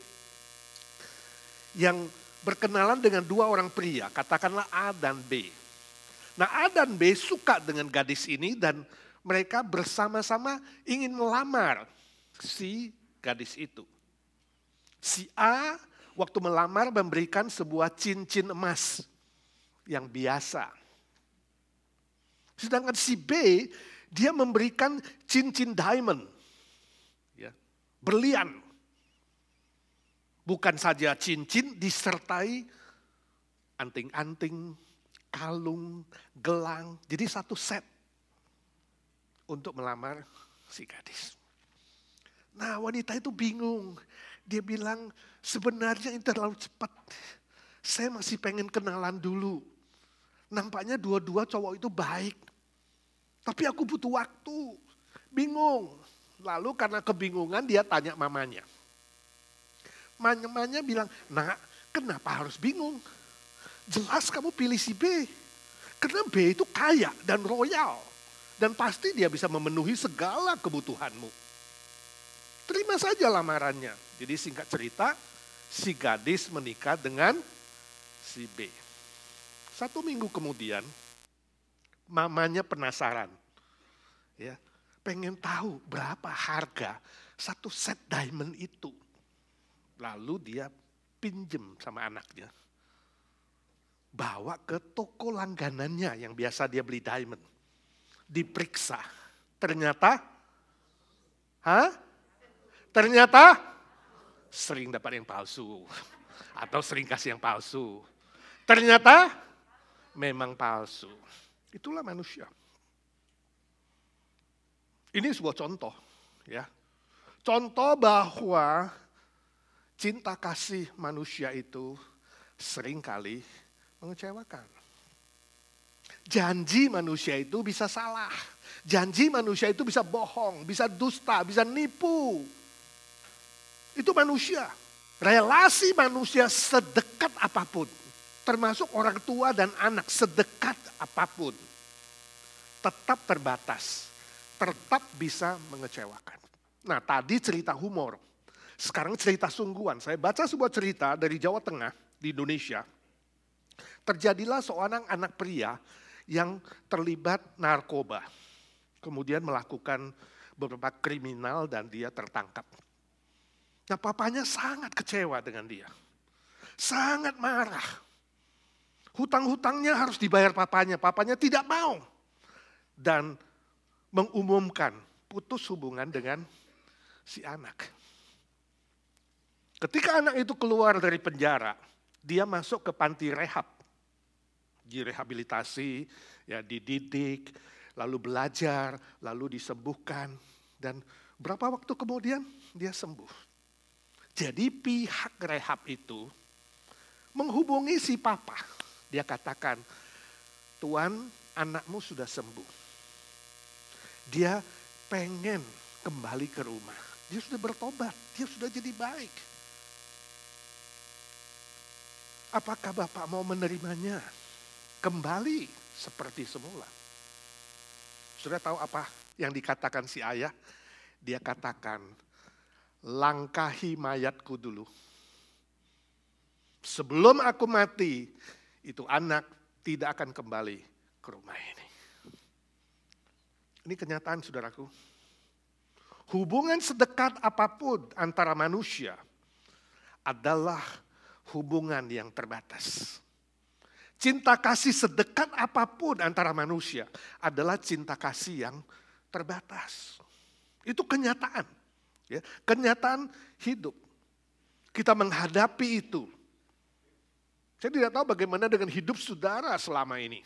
yang berkenalan dengan dua orang pria, katakanlah A dan B. Nah A dan B suka dengan gadis ini dan mereka bersama-sama ingin melamar si gadis itu. Si A waktu melamar memberikan sebuah cincin emas yang biasa. Sedangkan si B dia memberikan cincin diamond, ya, berlian. Bukan saja cincin, disertai anting-anting, kalung, gelang. Jadi satu set untuk melamar si gadis. Nah wanita itu bingung. Dia bilang sebenarnya ini terlalu cepat. Saya masih pengen kenalan dulu. Nampaknya dua-dua cowok itu baik. Tapi aku butuh waktu. Bingung. Lalu karena kebingungan dia tanya mamanya. Mamanya bilang, nak kenapa harus bingung? Jelas kamu pilih si B. Karena B itu kaya dan royal. Dan pasti dia bisa memenuhi segala kebutuhanmu. Terima saja lamarannya. Jadi singkat cerita, si gadis menikah dengan si B. 1 minggu kemudian, mamanya penasaran. Ya, pengen tahu berapa harga satu set diamond itu. Lalu dia pinjem sama anaknya. Bawa ke toko langganannya yang biasa dia beli diamond. Diperiksa. Ternyata sering dapat yang palsu. Atau sering kasih yang palsu. Ternyata memang palsu. Itulah manusia. Ini sebuah contoh, ya. Contoh bahwa cinta kasih manusia itu seringkali mengecewakan. Janji manusia itu bisa salah. Janji manusia itu bisa bohong, bisa dusta, bisa nipu. Itu manusia. Relasi manusia sedekat apapun. Termasuk orang tua dan anak sedekat apapun. Tetap terbatas. Tetap bisa mengecewakan. Nah, tadi cerita humor. Sekarang cerita sungguhan. Saya baca sebuah cerita dari Jawa Tengah di Indonesia. Terjadilah seorang anak pria yang terlibat narkoba. Kemudian melakukan beberapa kriminal dan dia tertangkap. Nah, papanya sangat kecewa dengan dia. Sangat marah. Hutang-hutangnya harus dibayar papanya. Papanya tidak mau. Dan mengumumkan putus hubungan dengan si anak. Ketika anak itu keluar dari penjara, dia masuk ke panti rehab. Direhabilitasi, ya dididik, lalu belajar, lalu disembuhkan. Dan berapa waktu kemudian dia sembuh. Jadi pihak rehab itu menghubungi si papa. Dia katakan, Tuan, anakmu sudah sembuh. Dia pengen kembali ke rumah. Dia sudah bertobat, dia sudah jadi baik. Apakah Bapak mau menerimanya? Kembali seperti semula. Sudah tahu apa yang dikatakan si ayah? Dia katakan, langkahi mayatku dulu. Sebelum aku mati, itu anak tidak akan kembali ke rumah ini. Ini kenyataan saudaraku. Hubungan sedekat apapun antara manusia adalah hubungan yang terbatas. Cinta kasih sedekat apapun antara manusia adalah cinta kasih yang terbatas. Itu kenyataan. Ya, kenyataan hidup. Kita menghadapi itu. Saya tidak tahu bagaimana dengan hidup saudara selama ini.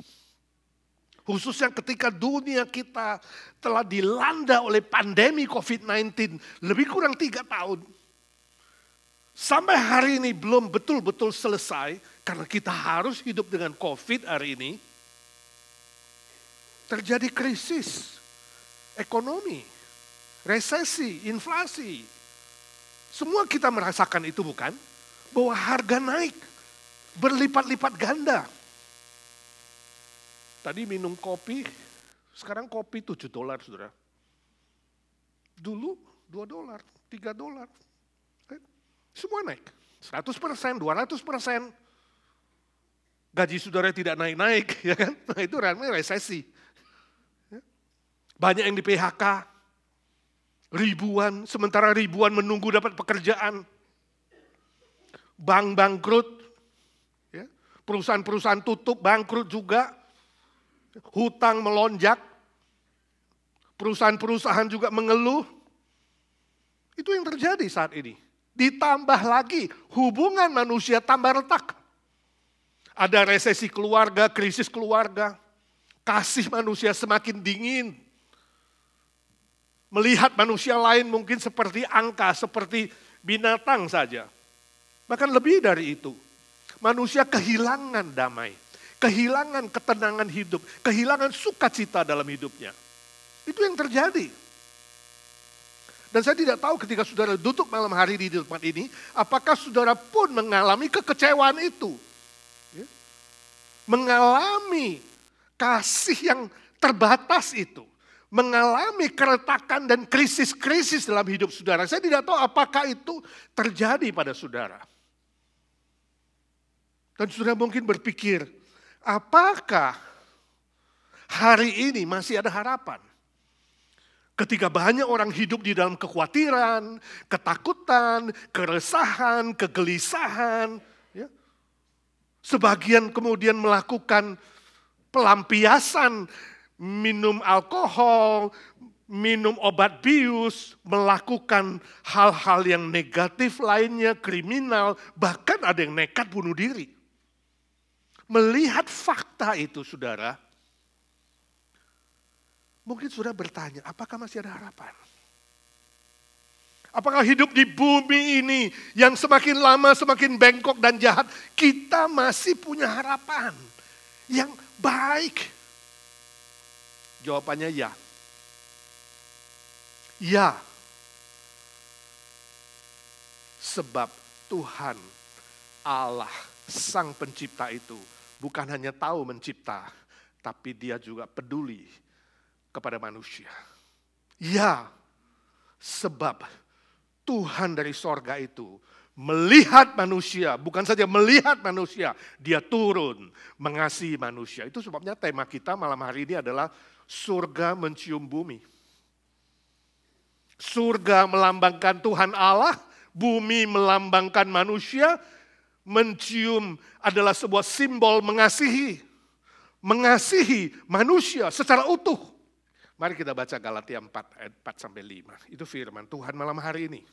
Khususnya ketika dunia kita telah dilanda oleh pandemi COVID-19 lebih kurang 3 tahun. Sampai hari ini belum betul-betul selesai karena kita harus hidup dengan COVID hari ini. Terjadi krisis ekonomi, resesi, inflasi. Semua kita merasakan itu bukan? Bahwa harga naik berlipat-lipat ganda. Tadi minum kopi, sekarang kopi $7 saudara. Dulu $2, $3. Semua naik, 100%, 200%. Gaji saudara tidak naik-naik, ya kan? Nah itu namanya resesi. Banyak yang di PHK, ribuan, sementara ribuan menunggu dapat pekerjaan. Bank bangkrut, ya. Perusahaan-perusahaan tutup, bangkrut juga. Hutang melonjak, perusahaan-perusahaan juga mengeluh. Itu yang terjadi saat ini. Ditambah lagi hubungan manusia tambah retak. Ada resesi keluarga, krisis keluarga. Kasih manusia semakin dingin. Melihat manusia lain mungkin seperti angka, seperti binatang saja. Bahkan lebih dari itu. Manusia kehilangan damai. Kehilangan ketenangan hidup, kehilangan sukacita dalam hidupnya. Itu yang terjadi. Dan saya tidak tahu ketika saudara duduk malam hari di tempat ini, apakah saudara pun mengalami kekecewaan itu. Mengalami kasih yang terbatas itu. mengalami keretakan dan krisis-krisis dalam hidup saudara. Saya tidak tahu apakah itu terjadi pada saudara. Dan saudara mungkin berpikir, apakah hari ini masih ada harapan? Ketika banyak orang hidup di dalam kekhawatiran, ketakutan, keresahan, kegelisahan. Ya. Sebagian kemudian melakukan pelampiasan, minum alkohol, minum obat bius, melakukan hal-hal yang negatif lainnya, kriminal, bahkan ada yang nekat bunuh diri. Melihat fakta itu, saudara, mungkin saudara bertanya, apakah masih ada harapan? Apakah hidup di bumi ini yang semakin lama semakin bengkok dan jahat, kita masih punya harapan yang baik? Jawabannya ya. Ya. Sebab Tuhan Allah Sang Pencipta itu bukan hanya tahu mencipta, tapi Dia juga peduli kepada manusia. Ya, sebab Tuhan dari sorga itu melihat manusia, bukan saja melihat manusia, Dia turun mengasihi manusia. Itu sebabnya tema kita malam hari ini adalah surga mencium bumi. Surga melambangkan Tuhan Allah, bumi melambangkan manusia, mencium adalah sebuah simbol mengasihi. Mengasihi manusia secara utuh. Mari kita baca Galatia 4 ayat 4-5. Itu firman Tuhan malam hari ini.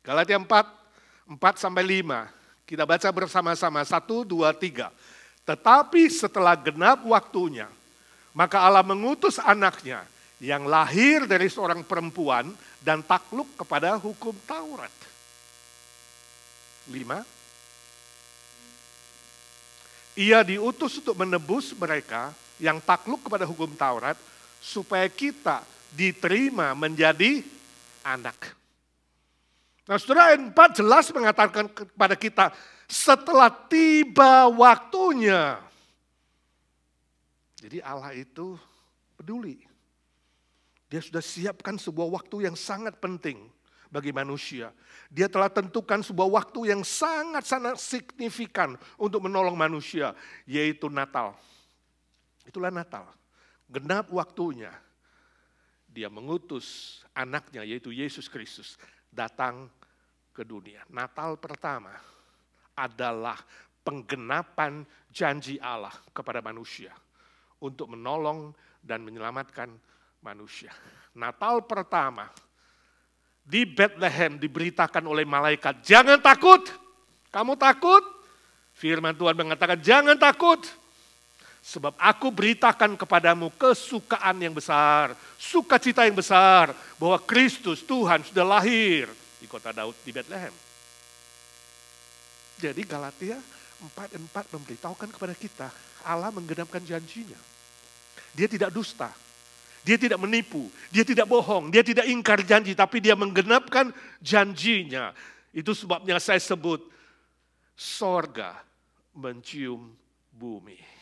Galatia 4 sampai 5. Kita baca bersama-sama 1, 2, 3. Tetapi setelah genap waktunya, maka Allah mengutus anaknya yang lahir dari seorang perempuan dan takluk kepada hukum Taurat. 5. Ia diutus untuk menebus mereka yang takluk kepada hukum Taurat, supaya kita diterima menjadi anak. Nah, saudara, ayat 4 jelas mengatakan kepada kita, setelah tiba waktunya. Jadi Allah itu peduli. Dia sudah siapkan sebuah waktu yang sangat penting bagi manusia. Dia telah tentukan sebuah waktu yang sangat-sangat signifikan untuk menolong manusia, yaitu Natal. Itulah Natal. Genap waktunya, Dia mengutus anaknya yaitu Yesus Kristus datang ke dunia. Natal pertama adalah penggenapan janji Allah kepada manusia untuk menolong dan menyelamatkan manusia. Natal pertama di Bethlehem diberitakan oleh malaikat, jangan takut, kamu takut? Firman Tuhan mengatakan, jangan takut. Sebab aku beritakan kepadamu kesukaan yang besar, sukacita yang besar, bahwa Kristus Tuhan sudah lahir di kota Daud di Bethlehem. Jadi Galatia 4:4 memberitahukan kepada kita, Allah menggenapkan janjinya. Dia tidak dusta, Dia tidak menipu, Dia tidak bohong, Dia tidak ingkar janji, tapi Dia menggenapkan janjinya. Itu sebabnya saya sebut sorga mencium bumi.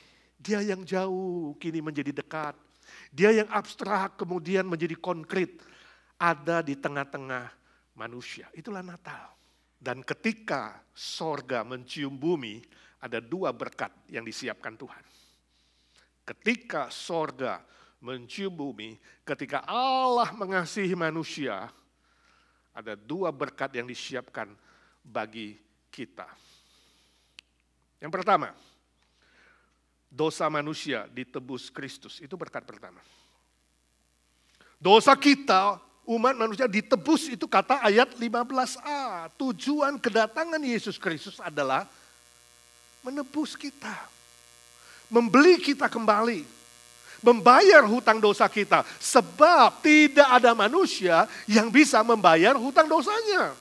Dia yang jauh kini menjadi dekat. Dia yang abstrak kemudian menjadi konkret. Ada di tengah-tengah manusia. Itulah Natal. Dan ketika sorga mencium bumi, ada 2 berkat yang disiapkan Tuhan. Ketika sorga mencium bumi, ketika Allah mengasihi manusia, ada 2 berkat yang disiapkan bagi kita. Yang pertama, dosa manusia ditebus Kristus. Itu berkat pertama. Dosa kita, umat manusia ditebus, itu kata ayat 15a. Tujuan kedatangan Yesus Kristus adalah menebus kita. Membeli kita kembali. Membayar hutang dosa kita. Sebab tidak ada manusia yang bisa membayar hutang dosanya.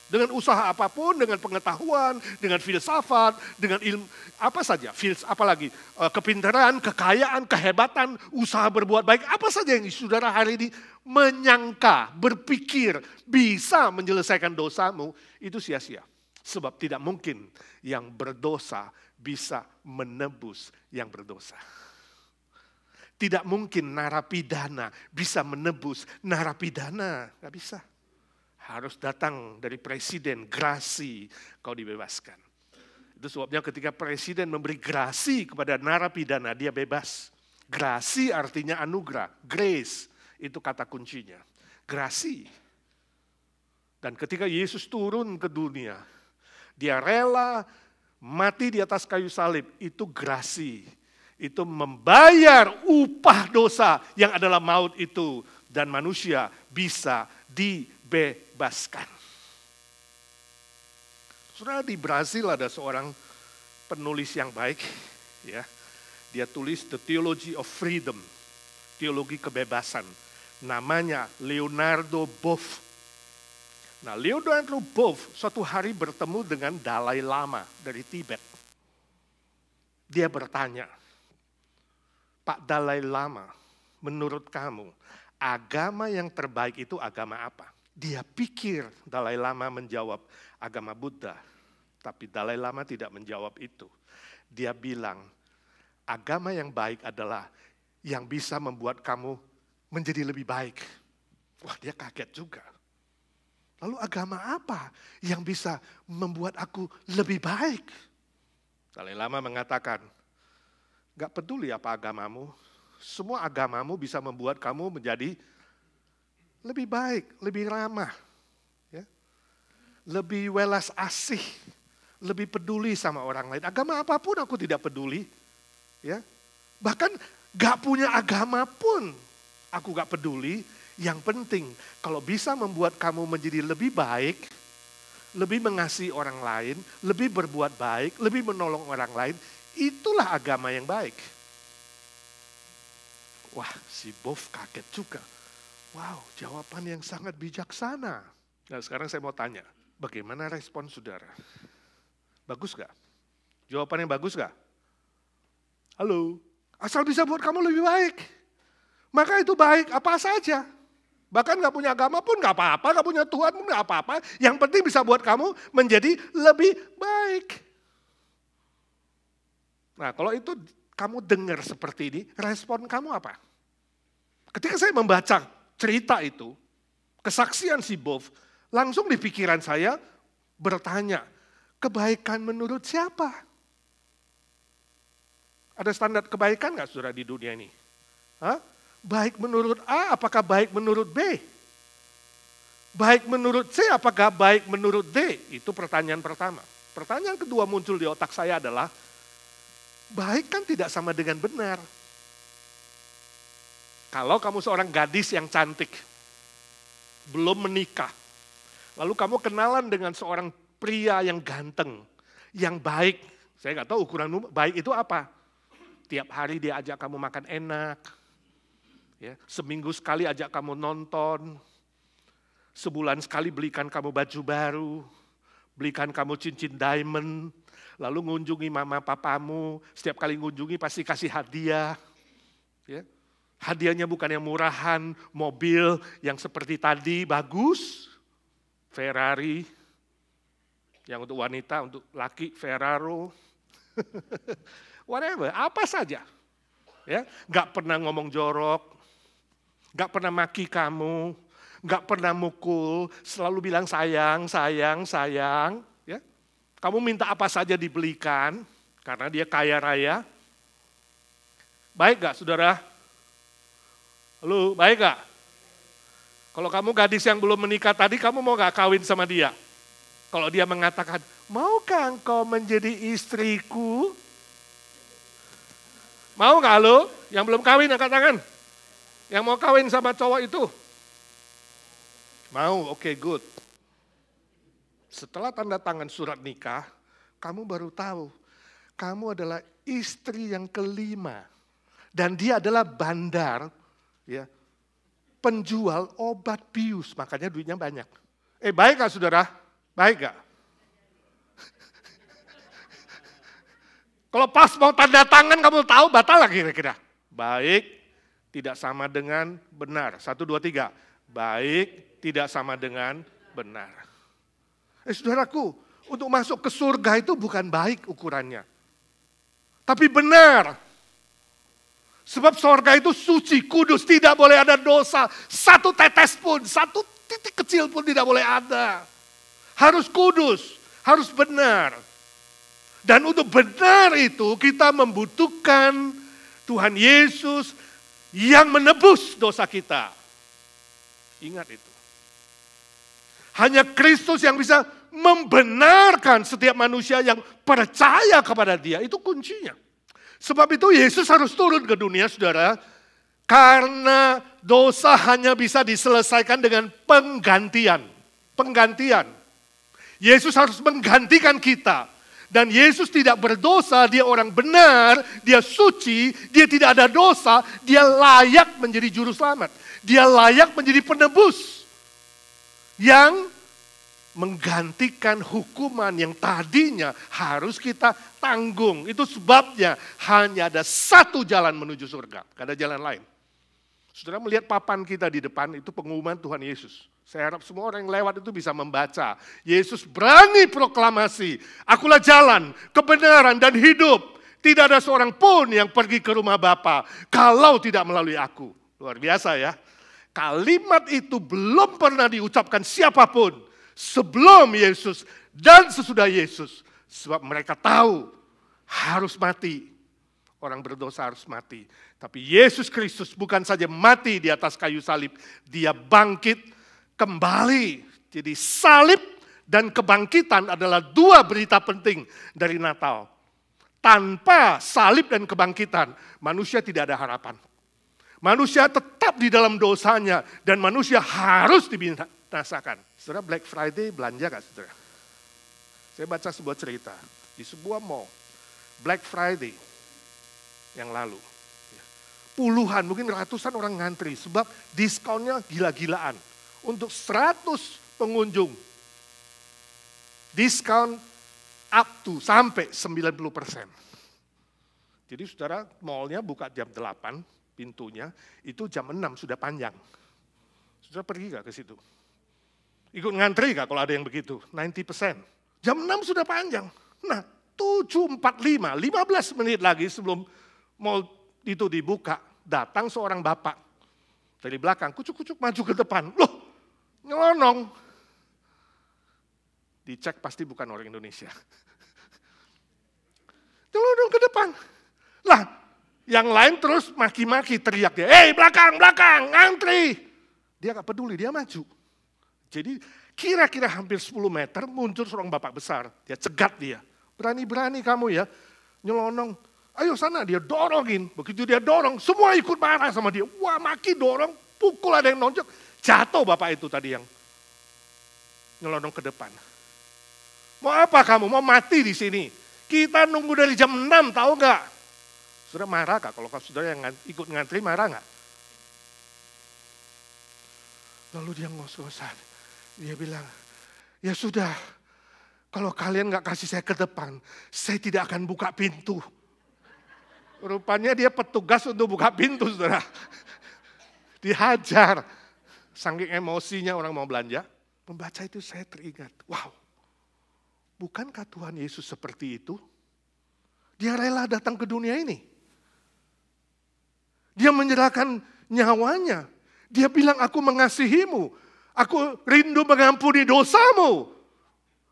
Dengan usaha apapun, dengan pengetahuan, dengan filsafat, dengan ilmu, apa saja, apalagi kepintaran, kekayaan, kehebatan, usaha berbuat baik, apa saja yang saudara hari ini menyangka, berpikir bisa menyelesaikan dosamu, itu sia-sia. Sebab tidak mungkin yang berdosa bisa menebus yang berdosa. Tidak mungkin narapidana bisa menebus narapidana, nggak bisa. Harus datang dari presiden, grasi, kau dibebaskan. Itu sebabnya ketika presiden memberi grasi kepada narapidana, dia bebas. Grasi artinya anugerah, grace itu kata kuncinya. Grasi. Dan ketika Yesus turun ke dunia, dia rela mati di atas kayu salib, itu grasi. Itu membayar upah dosa yang adalah maut itu. Dan manusia bisa dibebaskan. Saudara, di Brazil ada seorang penulis yang baik. Ya, dia tulis The Theology of Freedom. Teologi kebebasan. Namanya Leonardo Boff. Nah, Leonardo Boff suatu hari bertemu dengan Dalai Lama dari Tibet. Dia bertanya, Pak Dalai Lama, menurut kamu, agama yang terbaik itu agama apa? Dia pikir Dalai Lama menjawab agama Buddha, tapi Dalai Lama tidak menjawab itu. Dia bilang, agama yang baik adalah yang bisa membuat kamu menjadi lebih baik. Wah, dia kaget juga. Lalu agama apa yang bisa membuat aku lebih baik? Dalai Lama mengatakan, gak peduli apa agamamu, semua agamamu bisa membuat kamu menjadi lebih baik, lebih ramah, ya, lebih welas asih, lebih peduli sama orang lain. Agama apapun aku tidak peduli, ya. Bahkan gak punya agama pun aku gak peduli. Yang penting kalau bisa membuat kamu menjadi lebih baik, lebih mengasihi orang lain, lebih berbuat baik, lebih menolong orang lain, itulah agama yang baik. Wah, si Boff kaget juga. Wow, jawaban yang sangat bijaksana. Nah, sekarang saya mau tanya, bagaimana respon saudara? Bagus gak? Jawaban yang bagus gak? Halo, asal bisa buat kamu lebih baik. Maka itu baik apa saja. Bahkan gak punya agama pun gak apa-apa, gak punya Tuhan pun gak apa-apa. Yang penting bisa buat kamu menjadi lebih baik. Nah, kalau itu kamu dengar seperti ini, respon kamu apa? Ketika saya membaca cerita itu, kesaksian si Boff, langsung di pikiran saya bertanya, kebaikan menurut siapa? Ada standar kebaikan gak saudara di dunia ini? Hah? Baik menurut A, apakah baik menurut B? Baik menurut C, apakah baik menurut D? Itu pertanyaan pertama. Pertanyaan kedua muncul di otak saya adalah, baik kan tidak sama dengan benar. Kalau kamu seorang gadis yang cantik, belum menikah, lalu kamu kenalan dengan seorang pria yang ganteng, yang baik, saya nggak tahu ukuran baik itu apa. Tiap hari dia ajak kamu makan enak, ya, seminggu sekali ajak kamu nonton, sebulan sekali belikan kamu baju baru, belikan kamu cincin diamond, lalu ngunjungi mama papamu, setiap kali ngunjungi pasti kasih hadiah. Ya. Hadiahnya bukan yang murahan, mobil yang seperti tadi, bagus, Ferrari, yang untuk wanita, untuk laki, Ferraro, whatever, apa saja. Ya, gak pernah ngomong jorok, gak pernah maki kamu, gak pernah mukul, selalu bilang sayang, sayang, sayang. Ya. Kamu minta apa saja dibelikan, karena dia kaya raya. Baik gak saudara? Halo, baik gak? Kalau kamu gadis yang belum menikah tadi, kamu mau gak kawin sama dia? Kalau dia mengatakan, maukah engkau menjadi istriku? Mau gak lo? Yang belum kawin angkat tangan. Yang mau kawin sama cowok itu? Mau, oke, good. Setelah tanda tangan surat nikah, kamu baru tahu, kamu adalah istri yang kelima. Dan dia adalah bandar, ya, penjual obat bius, makanya duitnya banyak. Baik gak saudara? Baik gak? Kalau pas mau tanda tangan kamu tahu batal lah kira-kira. Baik tidak sama dengan benar. 1, 2, 3. Baik tidak sama dengan benar. Saudaraku, untuk masuk ke surga itu bukan baik ukurannya. Tapi benar. Sebab sorga itu suci, kudus, tidak boleh ada dosa. Satu tetes pun, satu titik kecil pun tidak boleh ada. Harus kudus, harus benar. Dan untuk benar itu kita membutuhkan Tuhan Yesus yang menebus dosa kita. Ingat itu. Hanya Kristus yang bisa membenarkan setiap manusia yang percaya kepada Dia. Itu kuncinya. Sebab itu Yesus harus turun ke dunia, saudara. Karena dosa hanya bisa diselesaikan dengan penggantian. Penggantian. Yesus harus menggantikan kita. Dan Yesus tidak berdosa, dia orang benar, dia suci, dia tidak ada dosa, dia layak menjadi juru selamat. Dia layak menjadi penebus yang menggantikan hukuman yang tadinya harus kita tanggung. Itu sebabnya hanya ada satu jalan menuju surga, gak ada jalan lain. Saudara melihat papan kita di depan, itu pengumuman Tuhan Yesus. Saya harap semua orang yang lewat itu bisa membaca. Yesus berani proklamasi, akulah jalan, kebenaran dan hidup. Tidak ada seorang pun yang pergi ke rumah Bapa kalau tidak melalui aku. Luar biasa ya. Kalimat itu belum pernah diucapkan siapapun sebelum Yesus dan sesudah Yesus. Sebab mereka tahu harus mati. Orang berdosa harus mati. Tapi Yesus Kristus bukan saja mati di atas kayu salib. Dia bangkit kembali. Jadi salib dan kebangkitan adalah dua berita penting dari Natal. Tanpa salib dan kebangkitan, manusia tidak ada harapan. Manusia tetap di dalam dosanya dan manusia harus dibinasakan. Saudara, Black Friday belanja gak saudara? Saya baca sebuah cerita di sebuah mall. Black Friday yang lalu. Puluhan, mungkin ratusan orang ngantri sebab diskonnya gila-gilaan. Untuk 100 pengunjung. Diskon up to sampai 90%. Jadi saudara, mallnya buka jam 8, pintunya, itu jam 6 sudah panjang. Saudara pergi gak ke situ? Ikut ngantri gak kalau ada yang begitu? 90%. Jam 6 sudah panjang. Nah, 7.45, 15 menit lagi sebelum mall itu dibuka, datang seorang bapak. Dari belakang, kucuk-kucuk maju ke depan. Loh, nyelonong. Dicek pasti bukan orang Indonesia. Nyelonong ke depan. Lah, yang lain terus maki-maki, teriak dia. Hei, belakang, belakang, ngantri. Dia gak peduli, dia maju. Jadi kira-kira hampir 10 meter muncul seorang bapak besar. Dia cegat dia. Berani-berani kamu ya, nyelonong. Ayo sana, dia dorongin. Begitu dia dorong, semua ikut marah sama dia. Wah, maki, dorong, pukul, ada yang nonjok. Jatuh bapak itu tadi yang nyelonong ke depan. Mau apa kamu? Mau mati di sini? Kita nunggu dari jam 6, tahu nggak? Saudara marah gak? Kalau saudara yang ikut ngantri marah nggak? Lalu dia ngos-ngosan. Dia bilang, ya sudah, kalau kalian nggak kasih saya ke depan, saya tidak akan buka pintu. Rupanya dia petugas untuk buka pintu, saudara. Dihajar. Saking emosinya orang mau belanja. Membaca itu saya teringat, wow. Bukankah Tuhan Yesus seperti itu? Dia rela datang ke dunia ini. Dia menyerahkan nyawanya. Dia bilang, aku mengasihimu. Aku rindu mengampuni dosamu.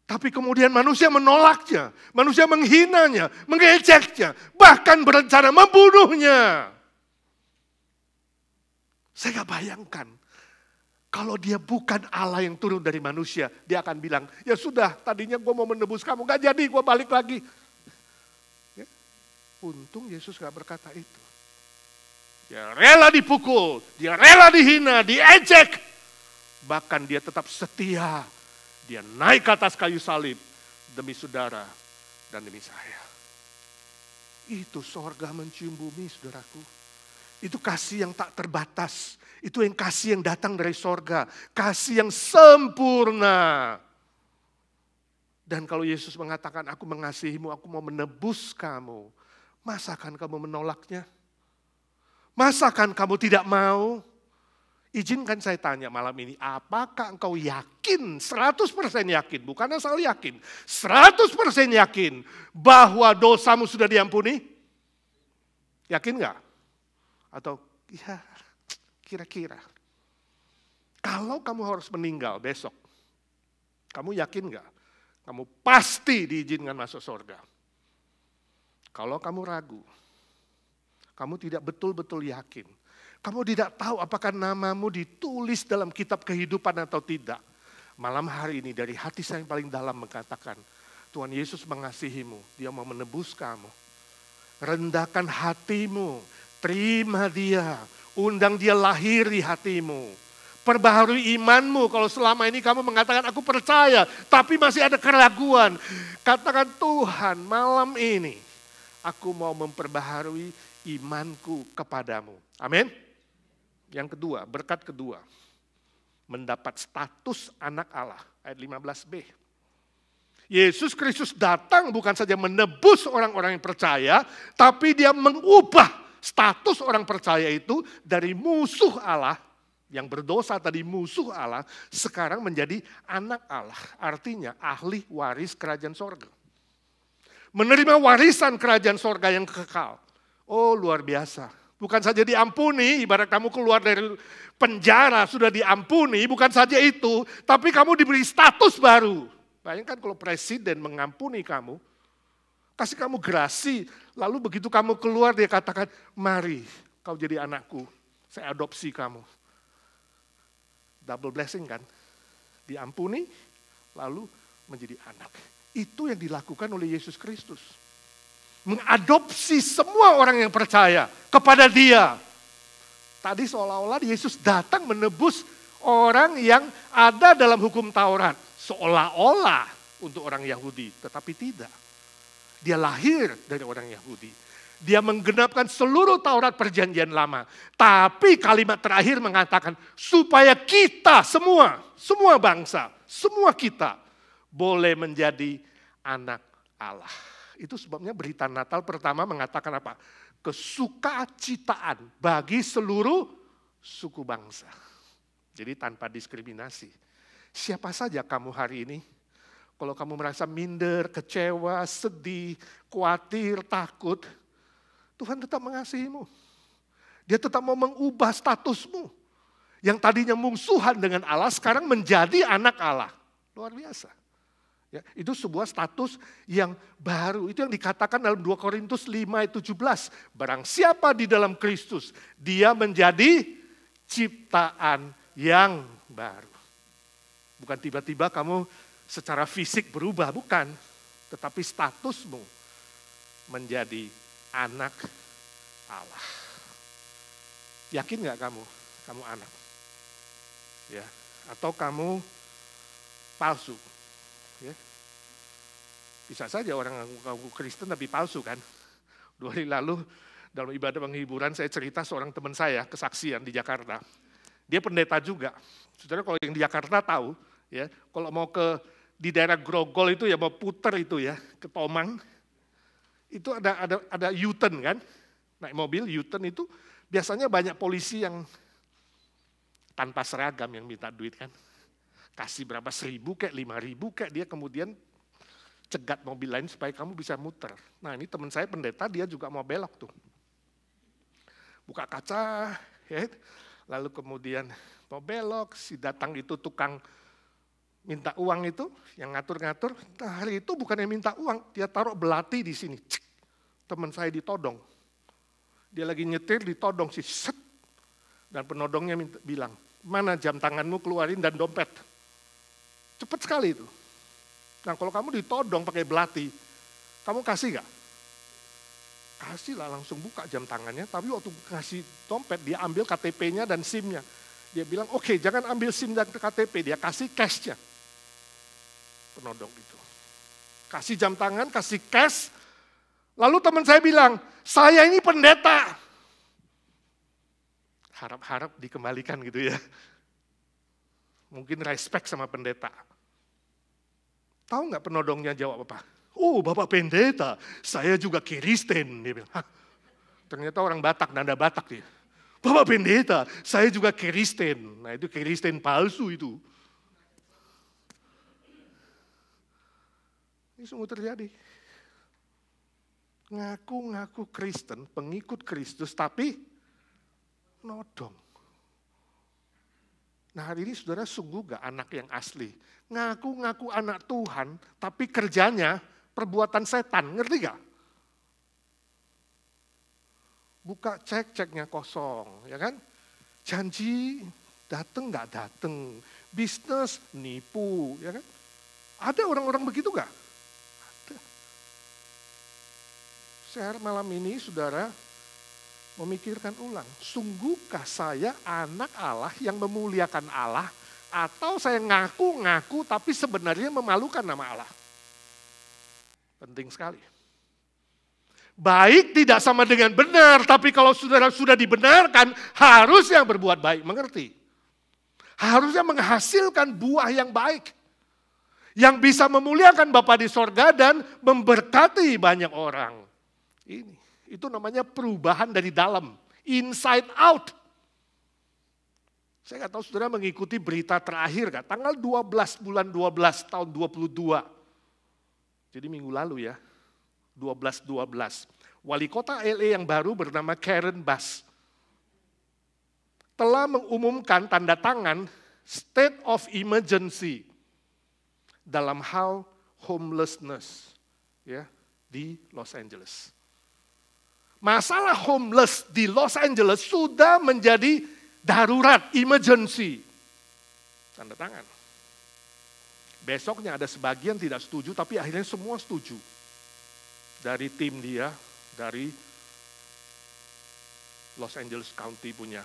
Tapi kemudian manusia menolaknya, manusia menghinanya, mengejeknya, bahkan berencana membunuhnya. Saya gak bayangkan, kalau dia bukan Allah yang turun dari manusia, dia akan bilang, ya sudah tadinya gue mau menebus kamu, gak jadi gue balik lagi. Ya, untung Yesus gak berkata itu. Dia rela dipukul, dia rela dihina, diejek. Bahkan dia tetap setia. Dia naik ke atas kayu salib demi saudara dan demi saya. Itu sorga mencium bumi, saudaraku. Itu kasih yang tak terbatas. Itu yang kasih yang datang dari sorga. Kasih yang sempurna. Dan kalau Yesus mengatakan, aku mengasihimu, aku mau menebus kamu. Masakan kamu menolaknya? Masakan kamu tidak mau? Izinkan saya tanya malam ini, apakah engkau yakin, 100% yakin, bukan asal yakin, 100% yakin bahwa dosamu sudah diampuni? Yakin enggak? Atau ya kira-kira. Kalau kamu harus meninggal besok, kamu yakin nggak? Kamu pasti diizinkan masuk surga. Kalau kamu ragu, kamu tidak betul-betul yakin, kamu tidak tahu apakah namamu ditulis dalam kitab kehidupan atau tidak. Malam hari ini dari hati saya yang paling dalam mengatakan, Tuhan Yesus mengasihimu, Dia mau menebus kamu. Rendahkan hatimu, terima Dia, undang Dia lahir di hatimu. Perbaharui imanmu kalau selama ini kamu mengatakan aku percaya, tapi masih ada keraguan. Katakan Tuhan malam ini aku mau memperbaharui imanku kepadamu. Amin. Yang kedua, berkat kedua. Mendapat status anak Allah. Ayat 15b. Yesus Kristus datang bukan saja menebus orang-orang yang percaya, tapi Dia mengubah status orang percaya itu dari musuh Allah, yang berdosa tadi musuh Allah, sekarang menjadi anak Allah. Artinya ahli waris kerajaan sorga. Menerima warisan kerajaan sorga yang kekal. Oh luar biasa. Bukan saja diampuni, ibarat kamu keluar dari penjara sudah diampuni, bukan saja itu, tapi kamu diberi status baru. Bayangkan kalau presiden mengampuni kamu, kasih kamu grasi, lalu begitu kamu keluar dia katakan, mari kau jadi anakku, saya adopsi kamu. Double blessing kan, diampuni lalu menjadi anak. Itu yang dilakukan oleh Yesus Kristus. Mengadopsi semua orang yang percaya kepada Dia. Tadi seolah-olah Yesus datang menebus orang yang ada dalam hukum Taurat. Seolah-olah untuk orang Yahudi, tetapi tidak. Dia lahir dari orang Yahudi. Dia menggenapkan seluruh Taurat Perjanjian Lama. Tapi kalimat terakhir mengatakan supaya kita semua bangsa, semua kita boleh menjadi anak Allah. Itu sebabnya berita Natal pertama mengatakan apa? Kesukacitaan bagi seluruh suku bangsa. Jadi tanpa diskriminasi. Siapa saja kamu hari ini, kalau kamu merasa minder, kecewa, sedih, khawatir, takut, Tuhan tetap mengasihimu. Dia tetap mau mengubah statusmu. Yang tadinya musuhan dengan Allah, sekarang menjadi anak Allah. Luar biasa. Ya, itu sebuah status yang baru. Itu yang dikatakan dalam 2 Korintus 5:17. Barang siapa di dalam Kristus, dia menjadi ciptaan yang baru. Bukan tiba-tiba kamu secara fisik berubah, bukan. Tetapi statusmu menjadi anak Allah. Yakin gak kamu anak? Ya, atau kamu palsu? Ya. Bisa saja orang ngaku Kristen tapi palsu kan. 2 hari lalu dalam ibadah penghiburan saya cerita seorang teman saya kesaksian di Jakarta. Dia pendeta juga. Saudara kalau yang di Jakarta tahu, ya, kalau mau di daerah Grogol itu ya mau puter itu ya ke Tomang, itu ada U-turn kan, naik mobil U-turn itu biasanya banyak polisi yang tanpa seragam yang minta duit kan. Kasih berapa 1.000 kayak 5.000 kayak dia kemudian cegat mobil lain supaya kamu bisa muter. Nah ini teman saya pendeta dia juga mau belok tuh. Buka kaca, ya, lalu kemudian mau belok, si datang itu tukang minta uang itu, yang ngatur-ngatur, nah hari itu bukan yang minta uang, dia taruh belati di sini. Cik, teman saya ditodong. Dia lagi nyetir ditodong sih, set. Dan penodongnya bilang, mana jam tanganmu keluarin dan dompet. Cepat sekali itu. Nah kalau kamu ditodong pakai belati, kamu kasih gak? Kasih lah, langsung buka jam tangannya, tapi waktu kasih dompet, dia ambil KTP-nya dan SIM-nya. Dia bilang, oke, jangan ambil SIM dan KTP, dia kasih cash-nya. Penodong itu. Kasih jam tangan, kasih cash. Lalu teman saya bilang, saya ini pendeta. Harap-harap dikembalikan gitu ya. Mungkin respect sama pendeta. Tahu nggak penodongnya jawab apa? Oh Bapak pendeta, saya juga Kristen. Dia bilang, hah? Ternyata orang Batak, nada Batak dia. Bapak pendeta, saya juga Kristen. Nah itu Kristen palsu itu. Ini semua terjadi. Ngaku-ngaku Kristen, pengikut Kristus, tapi nodong. Nah hari ini saudara sungguh gak anak yang asli? Ngaku-ngaku anak Tuhan, tapi kerjanya perbuatan setan, ngerti gak? Buka cek-ceknya kosong, ya kan? Janji dateng gak dateng, bisnis nipu, ya kan? Ada orang-orang begitu gak? Ada. Share malam ini saudara memikirkan ulang, sungguhkah saya anak Allah yang memuliakan Allah, atau saya ngaku-ngaku tapi sebenarnya memalukan nama Allah? Penting sekali. Baik tidak sama dengan benar, tapi kalau saudara sudah dibenarkan, harusnya berbuat baik, mengerti? Harusnya menghasilkan buah yang baik, yang bisa memuliakan Bapa di sorga dan memberkati banyak orang. Ini. Itu namanya perubahan dari dalam, inside out. Saya nggak tahu saudara mengikuti berita terakhir kan, tanggal 12 bulan 12 tahun 22. Jadi minggu lalu ya, 12. Wali kota LA yang baru bernama Karen Bass telah mengumumkan tanda tangan state of emergency dalam hal homelessness ya di Los Angeles. Masalah homeless di Los Angeles sudah menjadi darurat, emergency. Tanda tangan. Besoknya ada sebagian tidak setuju, tapi akhirnya semua setuju. Dari tim dia, dari Los Angeles County punya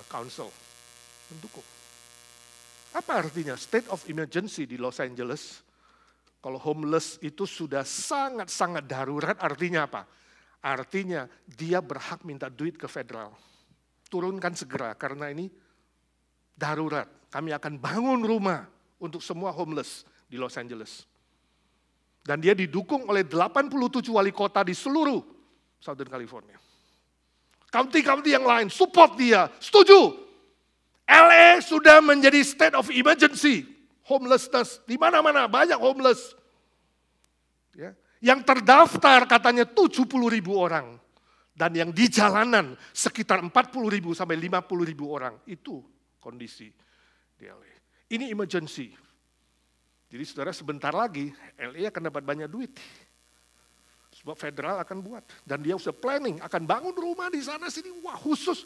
council mendukung. Apa artinya state of emergency di Los Angeles? Kalau homeless itu sudah sangat-sangat darurat, artinya apa? Artinya dia berhak minta duit ke federal. Turunkan segera, karena ini darurat. Kami akan bangun rumah untuk semua homeless di Los Angeles. Dan dia didukung oleh 87 wali kota di seluruh Southern California. County-county yang lain support dia, setuju. LA sudah menjadi state of emergency. Homelessness, di mana-mana banyak homeless. Ya. Yang terdaftar katanya 70.000 orang. Dan yang di jalanan sekitar 40.000 sampai 50.000 orang. Itu kondisi di LA. Ini emergency. Jadi saudara sebentar lagi LA akan dapat banyak duit. Sebab federal akan buat. Dan dia sudah planning, akan bangun rumah di sana sini. Wah khusus,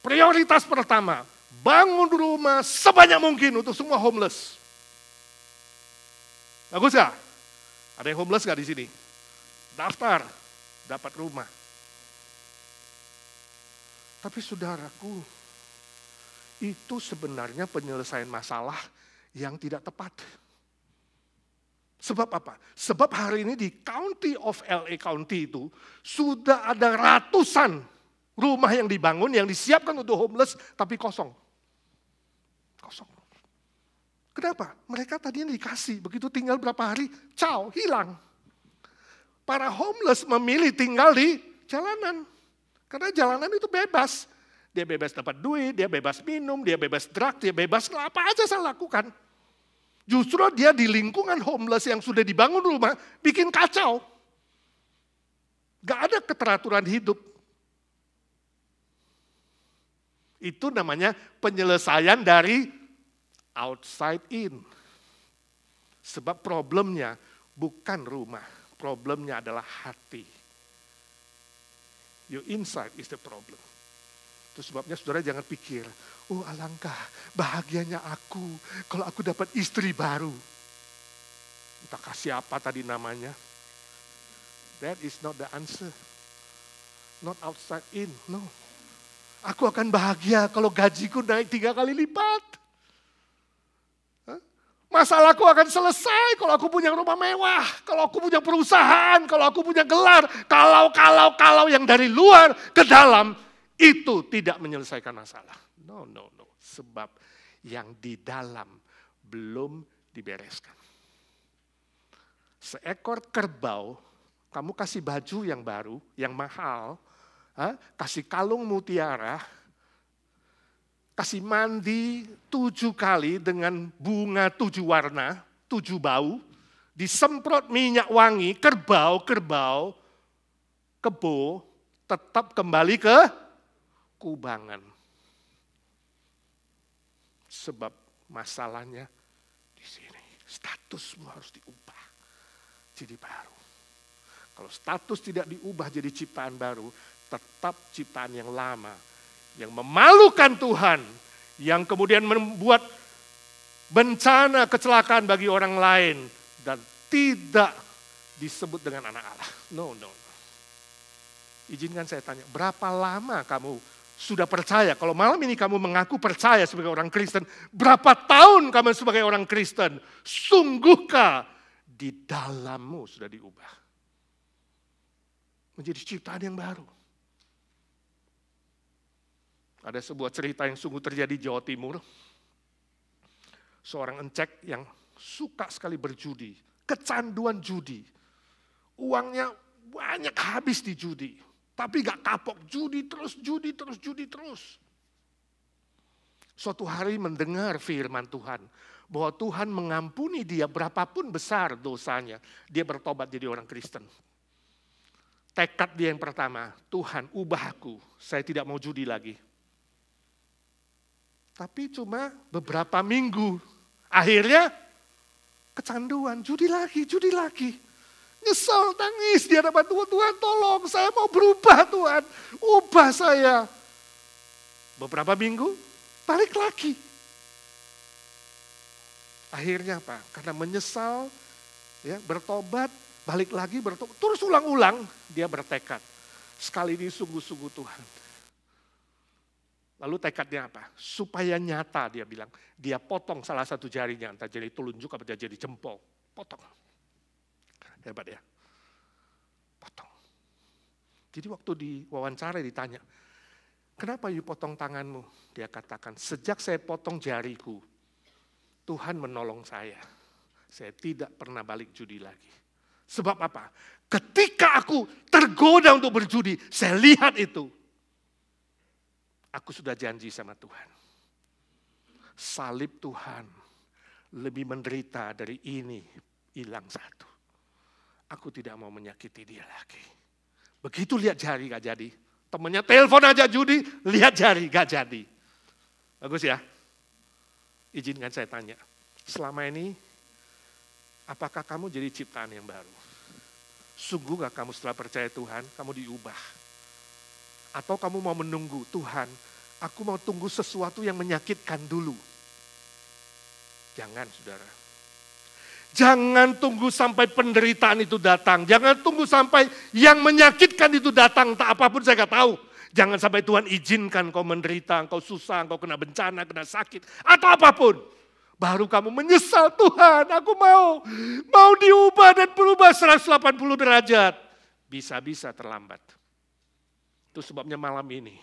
prioritas pertama, bangun rumah sebanyak mungkin untuk semua homeless. Bagus gak? Ada yang homeless gak di sini? Daftar, dapat rumah. Tapi saudaraku, itu sebenarnya penyelesaian masalah yang tidak tepat. Sebab apa? Sebab hari ini di County of LA County itu sudah ada ratusan rumah yang dibangun, yang disiapkan untuk homeless, tapi kosong. Kosong. Kenapa? Mereka tadinya dikasih, begitu tinggal berapa hari, ciao, hilang. Para homeless memilih tinggal di jalanan. Karena jalanan itu bebas. Dia bebas dapat duit, dia bebas minum, dia bebas drug, dia bebas apa aja saya lakukan. Justru dia di lingkungan homeless yang sudah dibangun rumah, bikin kacau. Gak ada keteraturan hidup. Itu namanya penyelesaian dari outside in. Sebab problemnya bukan rumah, problemnya adalah hati. Your inside is the problem. Itu sebabnya saudara jangan pikir, oh alangkah bahagianya aku kalau aku dapat istri baru. Entah kasih apa tadi namanya. That is not the answer. Not outside in, no. Aku akan bahagia kalau gajiku naik 3 kali lipat. Masalahku akan selesai kalau aku punya rumah mewah, kalau aku punya perusahaan, kalau aku punya gelar. Kalau yang dari luar ke dalam, itu tidak menyelesaikan masalah. No. Sebab yang di dalam belum dibereskan. Seekor kerbau, kamu kasih baju yang baru, yang mahal, kasih kalung mutiara, kasih mandi 7 kali dengan bunga 7 warna, 7 bau, disemprot minyak wangi, kerbau, kebo, tetap kembali ke kubangan. Sebab masalahnya di sini. Statusmu harus diubah jadi baru. Kalau status tidak diubah jadi ciptaan baru, tetap ciptaan yang lama. Yang memalukan Tuhan. Yang kemudian membuat bencana kecelakaan bagi orang lain. Dan tidak disebut dengan anak Allah. No. Izinkan saya tanya, berapa lama kamu sudah percaya? Kalau malam ini kamu mengaku percaya sebagai orang Kristen, berapa tahun kamu sebagai orang Kristen? Sungguhkah di dalammu sudah diubah? Menjadi ciptaan yang baru. Ada sebuah cerita yang sungguh terjadi di Jawa Timur. Seorang encek yang suka sekali berjudi, kecanduan judi. Uangnya banyak habis di judi. Tapi gak kapok, judi terus. Suatu hari mendengar firman Tuhan. Bahwa Tuhan mengampuni dia berapapun besar dosanya. Dia bertobat jadi orang Kristen. Tekad dia yang pertama, Tuhan ubah aku, saya tidak mau judi lagi. Tapi cuma beberapa minggu, akhirnya kecanduan, judi lagi. Nyesel, nangis di hadapan Tuhan, Tuhan tolong, saya mau berubah Tuhan, ubah saya. Beberapa minggu, balik lagi. Akhirnya apa? Karena menyesal, ya bertobat, balik lagi bertobat, terus ulang-ulang dia bertekad. Sekali ini sungguh-sungguh Tuhan. Lalu tekadnya apa? Supaya nyata dia bilang, dia potong salah satu jarinya, entah jadi telunjuk atau jadi jempol. Potong. Hebat ya. Potong. Jadi waktu diwawancara ditanya, kenapa you potong tanganmu? Dia katakan, sejak saya potong jariku, Tuhan menolong saya. Saya tidak pernah balik judi lagi. Sebab apa? Ketika aku tergoda untuk berjudi, saya lihat itu. Aku sudah janji sama Tuhan. Salib Tuhan lebih menderita dari ini, hilang satu. Aku tidak mau menyakiti dia lagi. Begitu lihat jari gak jadi. Temennya telepon aja judi, lihat jari gak jadi. Bagus ya? Izinkan saya tanya. Selama ini, apakah kamu jadi ciptaan yang baru? Sungguh gak kamu setelah percaya Tuhan, kamu diubah? Atau kamu mau menunggu, Tuhan, aku mau tunggu sesuatu yang menyakitkan dulu. Jangan, saudara. Jangan tunggu sampai penderitaan itu datang. Jangan tunggu sampai yang menyakitkan itu datang. Tak apapun saya gak tahu. Jangan sampai Tuhan izinkan kau menderita, kau susah, kau kena bencana, kena sakit. Atau apapun. Baru kamu menyesal, Tuhan aku mau diubah dan berubah 180 derajat. Bisa-bisa terlambat. Itu sebabnya malam ini.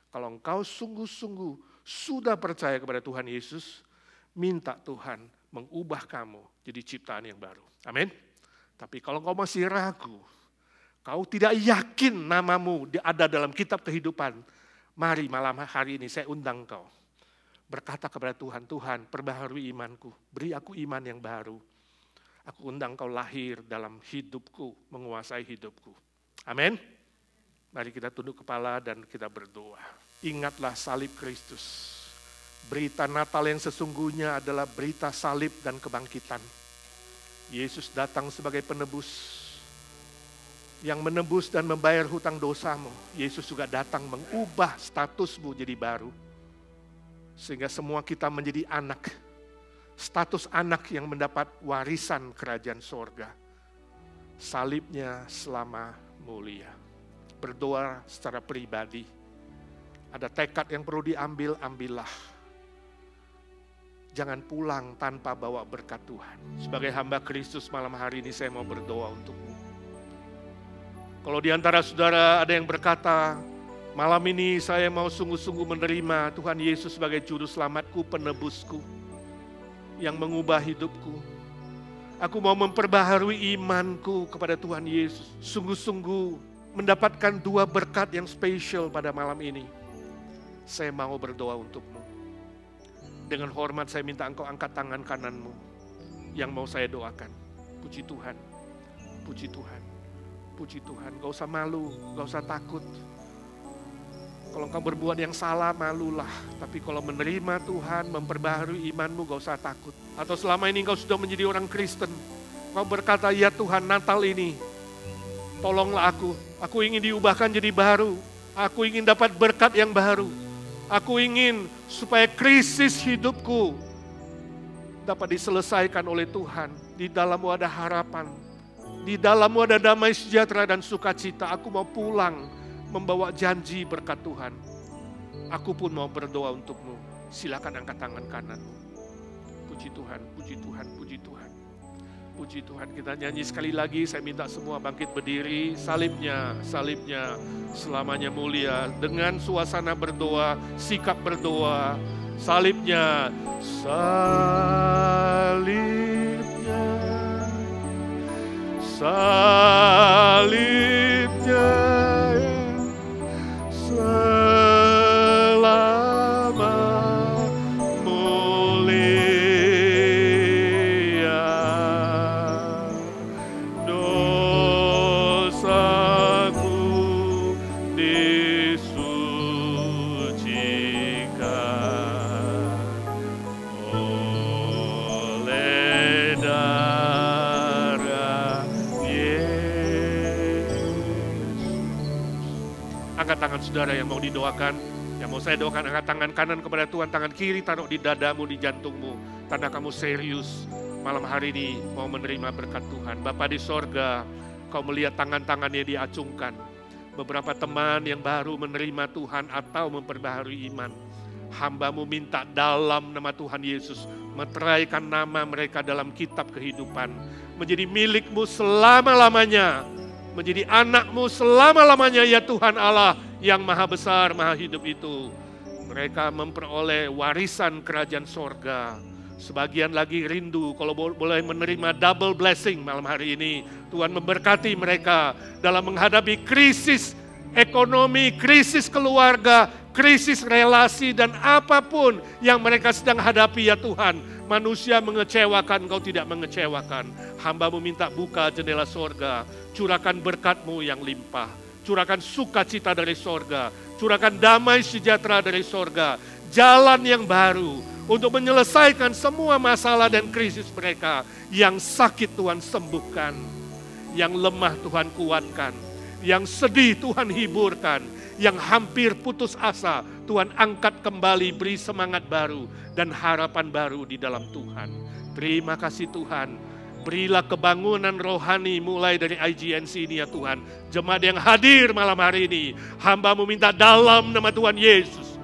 Kalau engkau sungguh-sungguh sudah percaya kepada Tuhan Yesus, minta Tuhan mengubah kamu jadi ciptaan yang baru. Amin. Tapi kalau kau masih ragu, kau tidak yakin namamu ada dalam kitab kehidupan, mari malam hari ini saya undang kau. Berkata kepada Tuhan, Tuhan perbaharui imanku, beri aku iman yang baru. Aku undang kau lahir dalam hidupku, menguasai hidupku. Amin. Mari kita tunduk kepala dan kita berdoa. Ingatlah salib Kristus. Berita Natal yang sesungguhnya adalah berita salib dan kebangkitan. Yesus datang sebagai penebus. Yang menebus dan membayar hutang dosamu. Yesus juga datang mengubah statusmu jadi baru. Sehingga semua kita menjadi anak. Status anak yang mendapat warisan kerajaan sorga. Salibnya selama mulia. Berdoa secara pribadi. Ada tekad yang perlu diambil, ambillah. Jangan pulang tanpa bawa berkat Tuhan. Sebagai hamba Kristus malam hari ini saya mau berdoa untukmu. Kalau di antara saudara ada yang berkata, malam ini saya mau sungguh-sungguh menerima Tuhan Yesus sebagai juru selamatku, penebusku, yang mengubah hidupku. Aku mau memperbaharui imanku kepada Tuhan Yesus. Sungguh-sungguh mendapatkan 2 berkat yang spesial pada malam ini. Saya mau berdoa untukmu. Dengan hormat saya minta engkau angkat tangan kananmu yang mau saya doakan. Puji Tuhan, puji Tuhan, Puji Tuhan, gak usah malu, gak usah takut. Kalau engkau berbuat yang salah, malulah. Tapi kalau menerima Tuhan, memperbaharui imanmu, gak usah takut. Atau selama ini engkau sudah menjadi orang Kristen, engkau berkata, ya Tuhan, Natal ini, tolonglah aku ingin diubahkan jadi baru. Aku ingin dapat berkat yang baru. Aku ingin supaya krisis hidupku dapat diselesaikan oleh Tuhan. Di dalammu ada harapan. Di dalammu ada damai sejahtera dan sukacita. Aku mau pulang membawa janji berkat Tuhan. Aku pun mau berdoa untukmu. Silakan angkat tangan kananmu. Puji Tuhan, puji Tuhan, puji Tuhan. Puji Tuhan, kita nyanyi sekali lagi. Saya minta semua bangkit berdiri. Salibnya, salibnya selamanya mulia. Dengan suasana berdoa, sikap berdoa. Salibnya, salibnya, salibnya, selama mulia, dosaku disucikan oleh darah Yesus. Angkat tangan saudara yang mau didoakan. Yang mau saya doakan, angkat tangan kanan kepada Tuhan, tangan kiri taruh di dadamu, di jantungmu. Tanda kamu serius malam hari ini mau menerima berkat Tuhan. Bapa di sorga, kau melihat tangan-tangannya diacungkan. Beberapa teman yang baru menerima Tuhan atau memperbaharui iman. Hamba-Mu minta dalam nama Tuhan Yesus, meteraikan nama mereka dalam kitab kehidupan. Menjadi milik-Mu selama-lamanya. Menjadi anak-Mu selama-lamanya, ya Tuhan Allah yang maha besar, maha hidup itu. Mereka memperoleh warisan kerajaan sorga. Sebagian lagi rindu kalau boleh menerima double blessing malam hari ini. Tuhan memberkati mereka dalam menghadapi krisis ekonomi, krisis keluarga, krisis relasi, dan apapun yang mereka sedang hadapi, ya Tuhan. Manusia mengecewakan, Engkau tidak mengecewakan. Hamba-Mu minta buka jendela sorga, curahkan berkat-Mu yang limpah, curahkan sukacita dari sorga, curahkan damai sejahtera dari sorga, jalan yang baru untuk menyelesaikan semua masalah dan krisis mereka. Yang sakit Tuhan sembuhkan, yang lemah Tuhan kuatkan, yang sedih Tuhan hiburkan, yang hampir putus asa Tuhan angkat kembali, beri semangat baru dan harapan baru di dalam Tuhan. Terima kasih Tuhan. Berilah kebangunan rohani mulai dari IGNC ini, ya Tuhan. Jemaat yang hadir malam hari ini, hamba-Mu minta dalam nama Tuhan Yesus,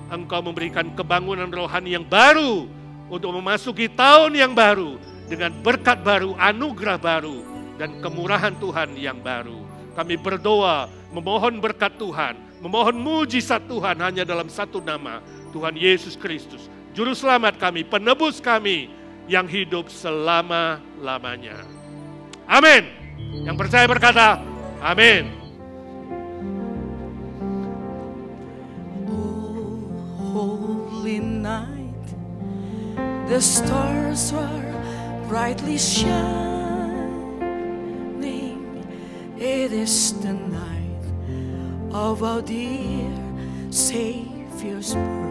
Engkau memberikan kebangunan rohani yang baru untuk memasuki tahun yang baru dengan berkat baru, anugerah baru, dan kemurahan Tuhan yang baru. Kami berdoa, memohon berkat Tuhan, memohon mujizat Tuhan hanya dalam satu nama, Tuhan Yesus Kristus, Juru Selamat kami, penebus kami, yang hidup selama-lamanya. Amin. Yang percaya berkata, amin. Holy night, the stars are brightly shining. It is the night of our dear Savior's birth.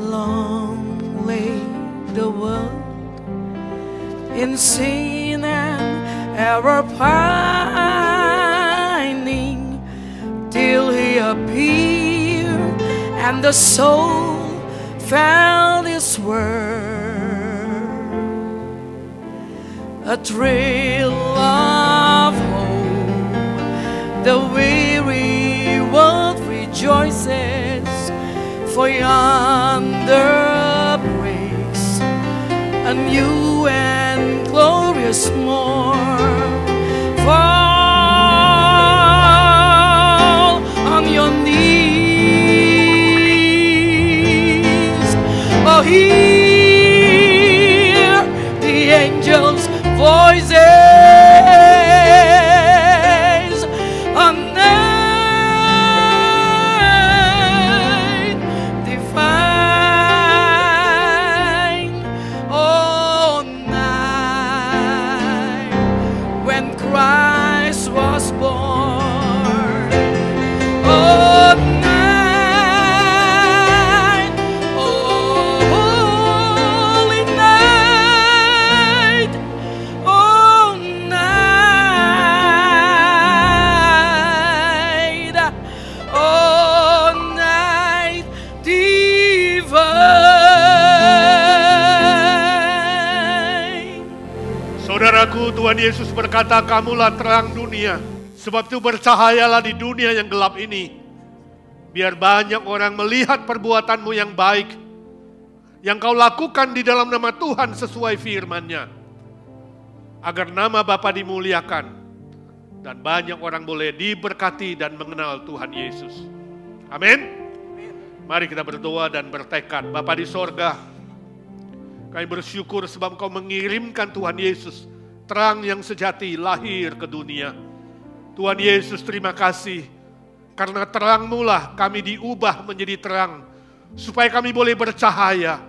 Long lay the world in sin and error pining, till He appeared and the soul found His word. A thrill of hope, the weary world rejoices, for yonder breaks a new and glorious morn. Fall on your knees, oh, hear the angels' voices. Bapakku, Tuhan Yesus berkata, kamulah terang dunia. Sebab itu bercahayalah di dunia yang gelap ini. Biar banyak orang melihat perbuatanmu yang baik, yang kau lakukan di dalam nama Tuhan sesuai firman-Nya. Agar nama Bapa dimuliakan, dan banyak orang boleh diberkati dan mengenal Tuhan Yesus. Amin. Mari kita berdoa dan bertekad. Bapa di sorga, kami bersyukur sebab Kau mengirimkan Tuhan Yesus, terang yang sejati, lahir ke dunia. Tuhan Yesus, terima kasih. Karena terang-Mu lah kami diubah menjadi terang, supaya kami boleh bercahaya.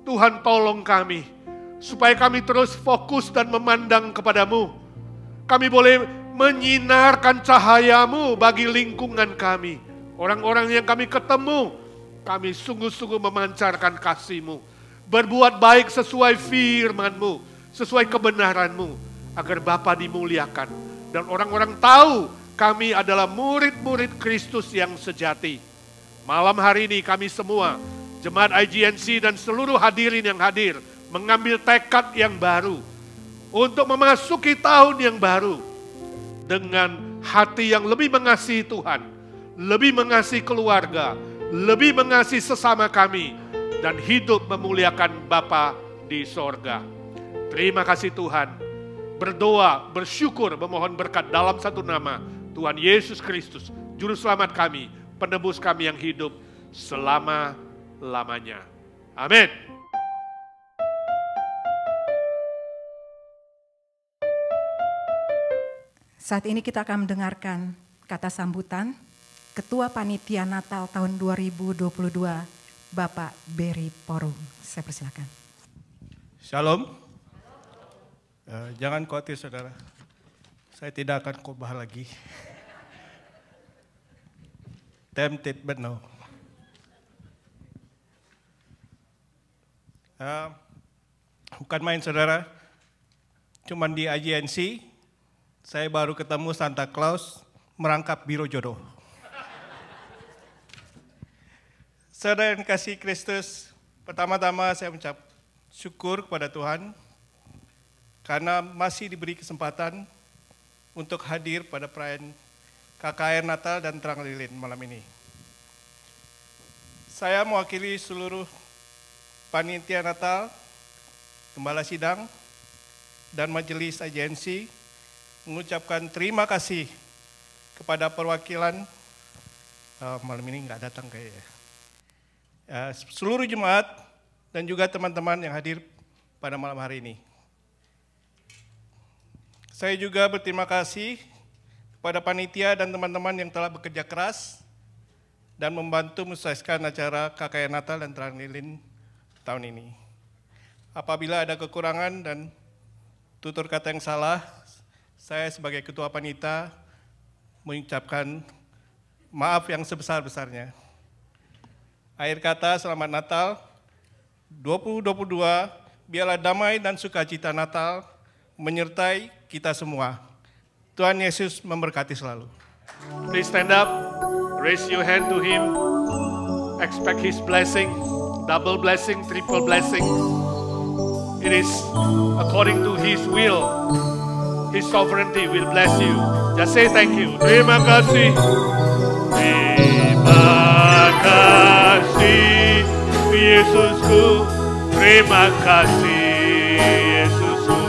Tuhan, tolong kami, supaya kami terus fokus dan memandang kepada-Mu. Kami boleh menyinarkan cahaya-Mu bagi lingkungan kami. Orang-orang yang kami ketemu, kami sungguh-sungguh memancarkan kasih-Mu. Berbuat baik sesuai firman-Mu, sesuai kebenaran-Mu, agar Bapa dimuliakan. Dan orang-orang tahu kami adalah murid-murid Kristus yang sejati. Malam hari ini kami semua, Jemaat IGNC dan seluruh hadirin yang hadir, mengambil tekad yang baru untuk memasuki tahun yang baru dengan hati yang lebih mengasihi Tuhan, lebih mengasihi keluarga, lebih mengasihi sesama kami, dan hidup memuliakan Bapa di sorga. Terima kasih Tuhan. Berdoa, bersyukur, memohon berkat dalam satu nama, Tuhan Yesus Kristus, Juru Selamat kami, penebus kami yang hidup selama-lamanya. Amin. Saat ini kita akan mendengarkan kata sambutan Ketua Panitia Natal tahun 2022, Bapak Berry Porung. Saya persilakan. Shalom. Jangan khawatir saudara, saya tidak akan khotbah lagi. Tempted but no. Bukan main saudara, cuman di IGNC, saya baru ketemu Santa Claus merangkap biro jodoh. Saudara yang kasih Kristus, pertama-tama saya mengucap syukur kepada Tuhan, karena masih diberi kesempatan untuk hadir pada perayaan KKR Natal dan Terang Lilin malam ini. Saya mewakili seluruh Panitia Natal, Gembala Sidang, dan Majelis IGNC mengucapkan terima kasih kepada perwakilan, malam ini nggak datang kayaknya, seluruh jemaat dan juga teman-teman yang hadir pada malam hari ini. Saya juga berterima kasih kepada panitia dan teman-teman yang telah bekerja keras dan membantu mensukseskan acara KKR Natal dan Terang Lilin tahun ini. Apabila ada kekurangan dan tutur kata yang salah, saya sebagai Ketua Panitia mengucapkan maaf yang sebesar-besarnya. Akhir kata, selamat Natal 2022, biarlah damai dan sukacita Natal menyertai kita semua. Tuhan Yesus memberkati selalu. Please stand up, raise your hand to Him, expect His blessing, double blessing, triple blessing. It is according to His will, His sovereignty will bless you. Just say thank you. Terima kasih. Terima kasih, Yesusku. Terima kasih, Yesusku.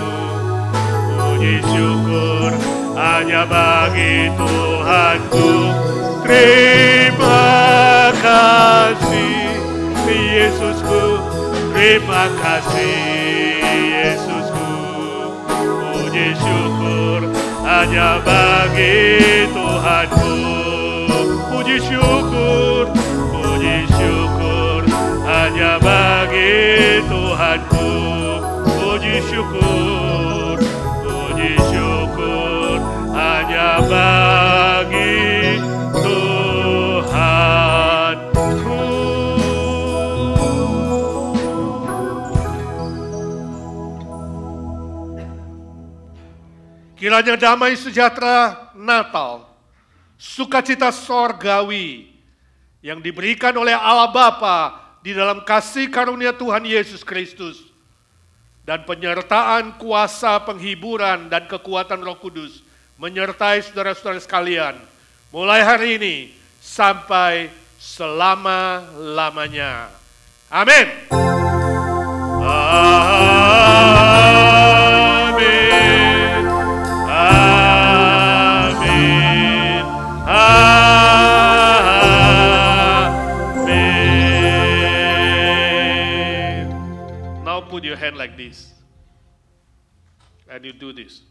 Puji syukur hanya bagi Tuhanku. Terima kasih, Yesusku. Terima kasih, Yesusku. Puji syukur hanya bagi Tuhanku. Puji syukur hanya bagi Tuhanku. Puji syukur hanya bagi Tuhanku. Kiranya damai sejahtera Natal, sukacita sorgawi yang diberikan oleh Allah Bapa di dalam kasih karunia Tuhan Yesus Kristus dan penyertaan kuasa penghiburan dan kekuatan Roh Kudus menyertai saudara-saudara sekalian mulai hari ini sampai selama-lamanya. Amin. Amin. Amin. Amin. Now put your hand like this. And you do this.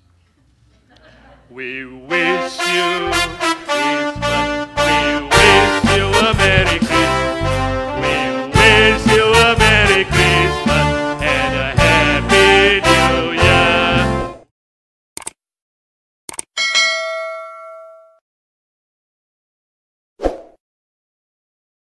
We wish you Christmas. We wish you a Merry Christmas. We wish you